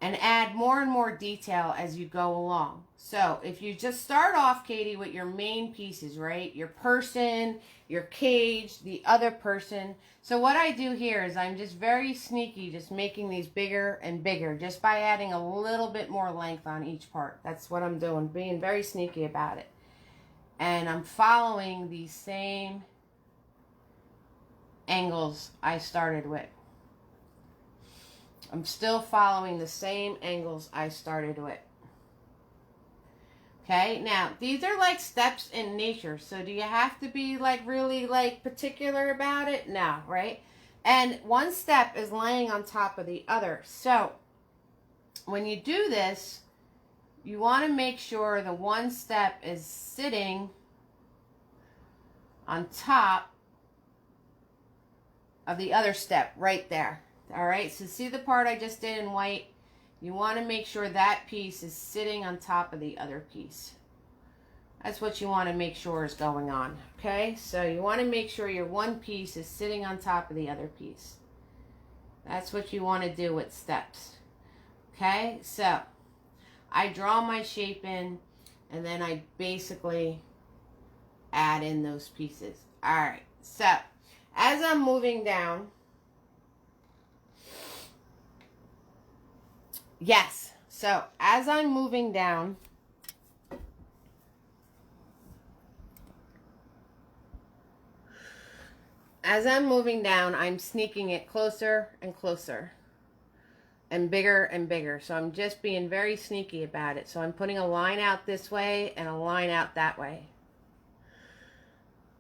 and add more and more detail as you go along. So if you just start off, Katie, with your main pieces, right? Your person, your cage, the other person. So what I do here is I'm just very sneaky, just making these bigger and bigger, just by adding a little bit more length on each part. That's what I'm doing, being very sneaky about it. And I'm following the same angles I started with. I'm still following the same angles I started with. Okay, now these are like steps in nature. So do you have to be really particular about it? No, right? And one step is laying on top of the other. So when you do this, you want to make sure the one step is sitting on top of the other step right there. All right, so see the part I just did in white? You want to make sure that piece is sitting on top of the other piece. That's what you want to make sure is going on, okay? So you want to make sure your one piece is sitting on top of the other piece. That's what you want to do with steps, okay? So I draw my shape in, and then I basically add in those pieces. All right, so as I'm moving down, yes, so as I'm moving down, I'm sneaking it closer and closer and bigger. So I'm just being very sneaky about it. So I'm putting a line out this way and a line out that way.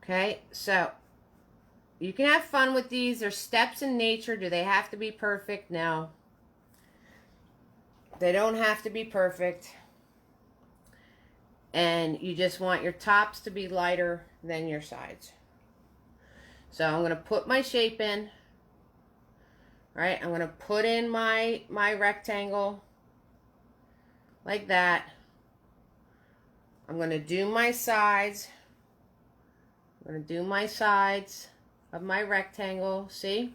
Okay, so you can have fun with these. They're steps in nature. Do they have to be perfect? No. They don't have to be perfect. And you just want your tops to be lighter than your sides. So I'm going to put my shape in. Right? I'm going to put in my rectangle like that. I'm going to do my sides. I'm going to do my sides of my rectangle. See?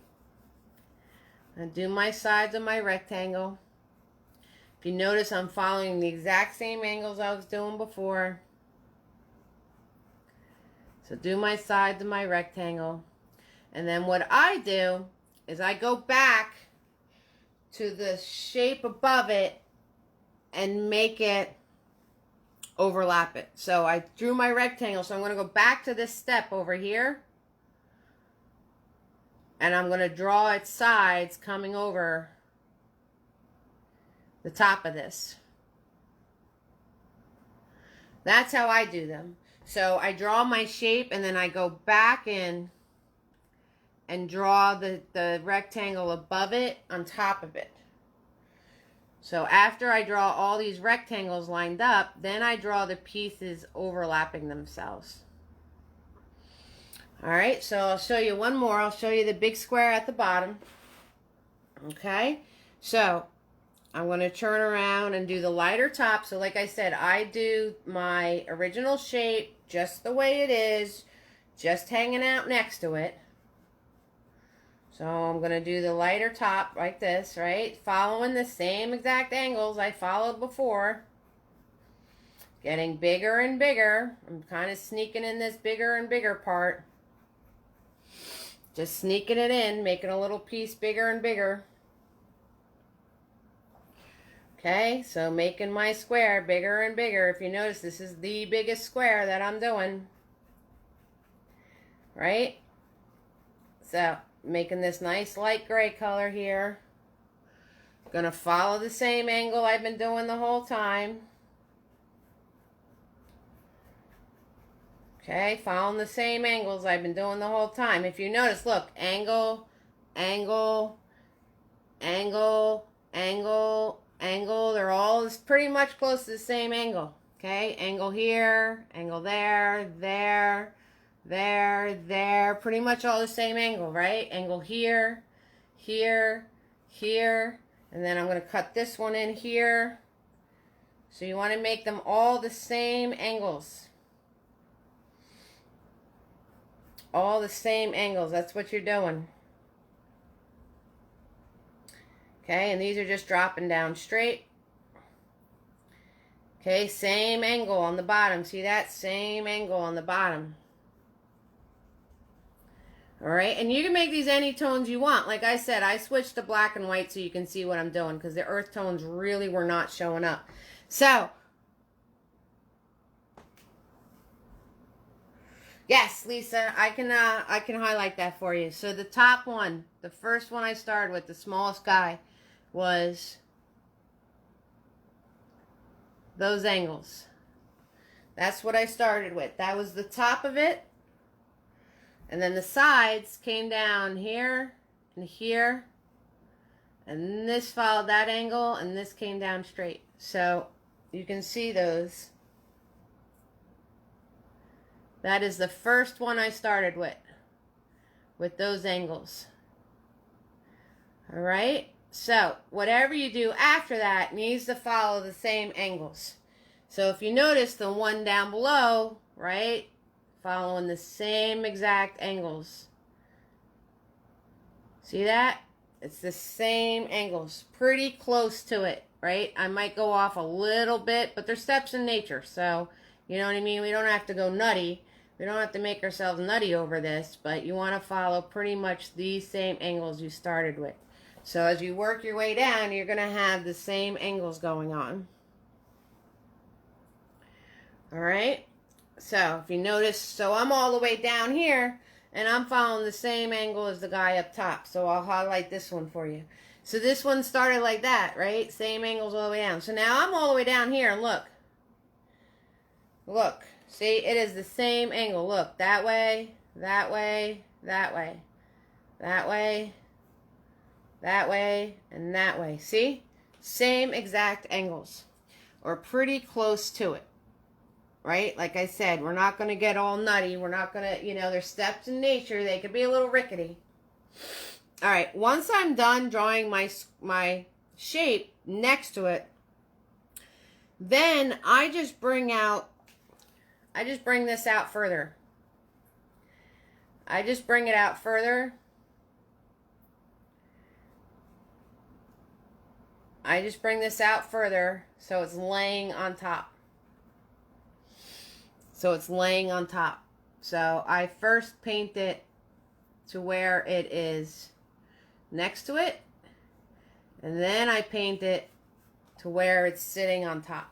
I'm going to do my sides of my rectangle. If you notice, I'm following the exact same angles I was doing before. So do my sides of my rectangle. And then what I do is I go back to the shape above it and make it overlap it. So I drew my rectangle. So I'm going to go back to this step over here. And I'm going to draw its sides coming over the top of this. That's how I do them. So I draw my shape and then I go back in and draw the rectangle above it on top of it. So after I draw all these rectangles lined up, then I draw the pieces overlapping themselves. All right, so I'll show you one more. I'll show you the big square at the bottom. Okay, so I'm going to turn around and do the lighter top. So like I said, I do my original shape just the way it is, just hanging out next to it. So I'm going to do the lighter top like this, right? Following the same exact angles I followed before. Getting bigger and bigger. I'm kind of sneaking in this bigger and bigger part. Just sneaking it in, making a little piece bigger and bigger. Okay, so making my square bigger and bigger. If you notice, this is the biggest square that I'm doing. Right? So, making this nice light gray color here. Gonna follow the same angle I've been doing the whole time. Okay, following the same angles I've been doing the whole time. If you notice, look, angle, angle, angle, angle, angle. They're all pretty much close to the same angle. Okay, angle here, angle there, there, there. Pretty much all the same angle, right? Angle here, here, here. And then I'm going to cut this one in here. So you want to make them all the same angles. All the same angles. That's what you're doing. Okay, and these are just dropping down straight. Okay, same angle on the bottom. See that? Same angle on the bottom. Alright, and you can make these any tones you want. Like I said, I switched to black and white so you can see what I'm doing because the earth tones really were not showing up. So, yes, Lisa, I can highlight that for you. So the top one, the first one I started with, the smallest guy, was those angles. That's what I started with. That was the top of it. And then the sides came down here and here. And this followed that angle and this came down straight. So you can see those. That is the first one I started with those angles. All right? So, whatever you do after that needs to follow the same angles. So, if you notice the one down below, right, following the same exact angles. See that? It's the same angles. Pretty close to it, right? I might go off a little bit, but they're steps in nature. So, you know what I mean? We don't have to go nutty. We don't have to make ourselves nutty over this, but you want to follow pretty much these same angles you started with. So as you work your way down, you're going to have the same angles going on. All right? So if you notice, so I'm all the way down here, and I'm following the same angle as the guy up top. So I'll highlight this one for you. So this one started like that, right? Same angles all the way down. So now I'm all the way down here, and look. Look. See, it is the same angle. Look, that way, that way, that way, that way, that way, and that way. See? Same exact angles. Or pretty close to it. Right? Like I said, we're not going to get all nutty. We're not going to, you know, there's steps in nature. They could be a little rickety. All right. Once I'm done drawing my shape next to it, then I just bring this out further. I just bring it out further. I just bring this out further so it's laying on top. So it's laying on top. So I first paint it to where it is next to it. And then I paint it to where it's sitting on top.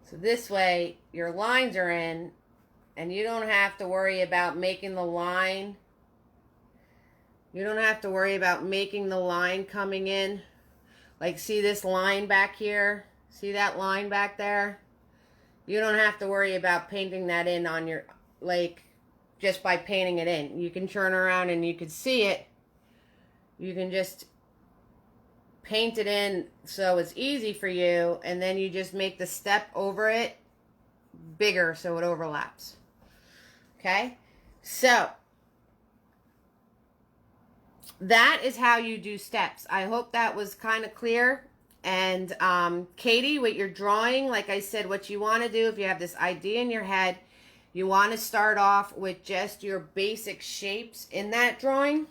So this way your lines are in and you don't have to worry about making the line. You don't have to worry about making the line coming in. Like, see this line back here? See that line back there? You don't have to worry about painting that in on your, like, just by painting it in. You can turn around and you can see it. You can just paint it in so it's easy for you, and then you just make the step over it bigger so it overlaps. Okay? So, that is how you do steps. I hope that was kind of clear. And Katie, with your drawing, like I said, what you want to do if you have this idea in your head, you want to start off with just your basic shapes in that drawing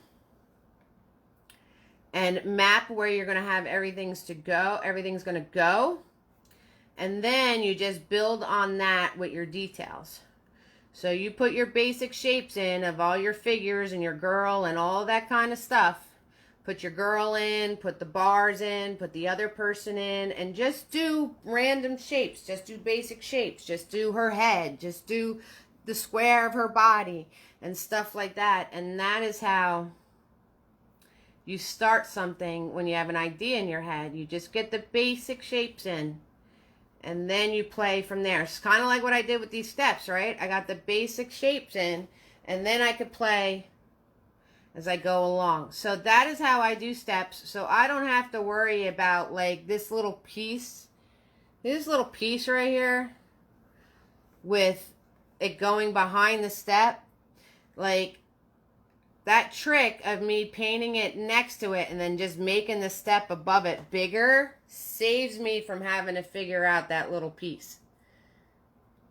and map where you're going to have everything's going to go. And then you just build on that with your details. So you put your basic shapes in of all your figures and your girl and all that kind of stuff. Put your girl in, put the bars in, put the other person in, and just do random shapes. Just do basic shapes. Just do her head. Just do the square of her body and stuff like that. And that is how you start something when you have an idea in your head. You just get the basic shapes in, and then you play from there. It's kind of like what I did with these steps, right? I got the basic shapes in, and then I could play as I go along. So that is how I do steps. So I don't have to worry about like this little piece right here with it going behind the step. Like that trick of me painting it next to it and then just making the step above it bigger saves me from having to figure out that little piece.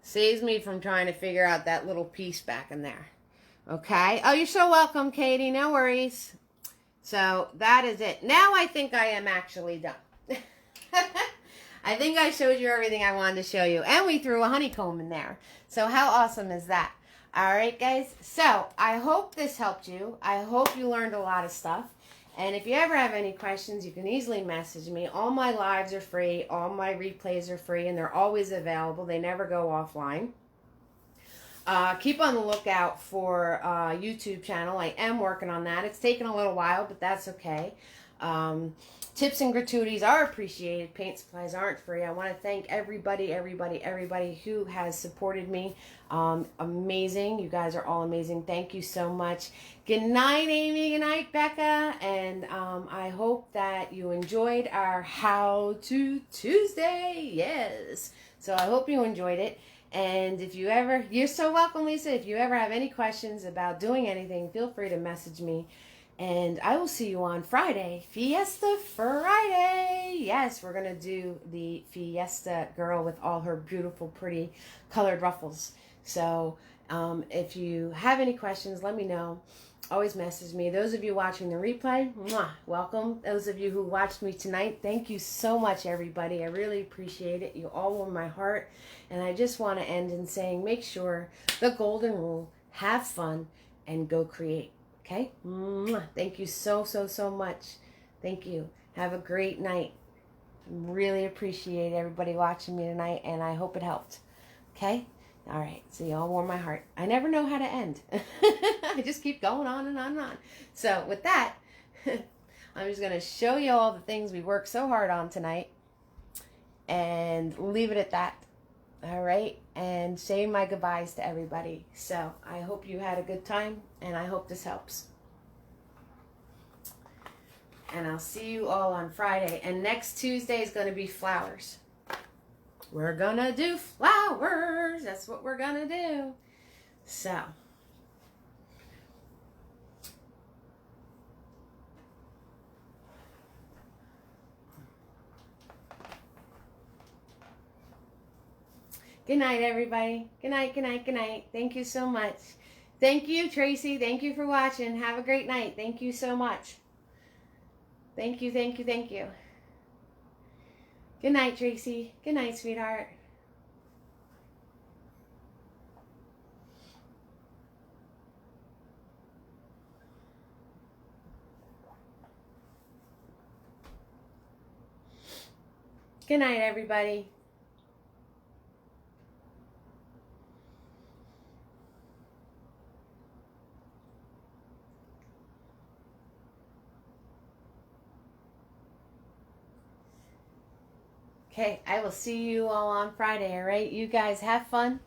Saves me from trying to figure out that little piece back in there. Okay. Oh, you're so welcome, Katie. No worries. So that is it. Now I think I am actually done. I think I showed you everything I wanted to show you. And we threw a honeycomb in there. So how awesome is that? All right, guys. So I hope this helped you. I hope you learned a lot of stuff. And if you ever have any questions, you can easily message me. All my lives are free. All my replays are free. And they're always available. They never go offline. Keep on the lookout for YouTube channel. I am working on that. It's taken a little while, but that's okay. Tips and gratuities are appreciated. Paint supplies aren't free. I want to thank everybody who has supported me. Amazing. You guys are all amazing. Thank you so much. Good night, Amy. Good night, Becca. And I hope that you enjoyed our How To Tuesday. Yes. So I hope you enjoyed it. And if you ever, you're so welcome, Lisa. If you ever have any questions about doing anything, feel free to message me. And I will see you on Friday. Fiesta Friday. Yes, we're going to do the Fiesta girl with all her beautiful, pretty colored ruffles. So if you have any questions, let me know. Always message me. Those of you watching the replay, mwah, welcome. Those of you who watched me tonight, thank you so much, everybody. I really appreciate it. You all warm my heart. And I just want to end in saying, make sure the golden rule, have fun and go create. Okay? Mwah. Thank you so much. Thank you. Have a great night. Really appreciate everybody watching me tonight, and I hope it helped. Okay? All right. So you all warm my heart. I never know how to end. I just keep going on and on and on. So with that, I'm just going to show you all the things we worked so hard on tonight and leave it at that. All right. And say my goodbyes to everybody. So I hope you had a good time, and I hope this helps. And I'll see you all on Friday. And next Tuesday is going to be flowers. We're going to do flowers. That's what we're going to do. So. Good night, everybody. Good night, good night, good night. Thank you so much. Thank you, Tracy. Thank you for watching. Have a great night. Thank you so much. Thank you, thank you, thank you. Good night, Tracy. Good night, sweetheart. Good night, everybody. Okay, I will see you all on Friday, all right? You guys have fun.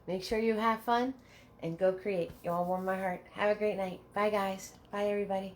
Make sure you have fun and go create. You all warm my heart. Have a great night. Bye, guys. Bye, everybody.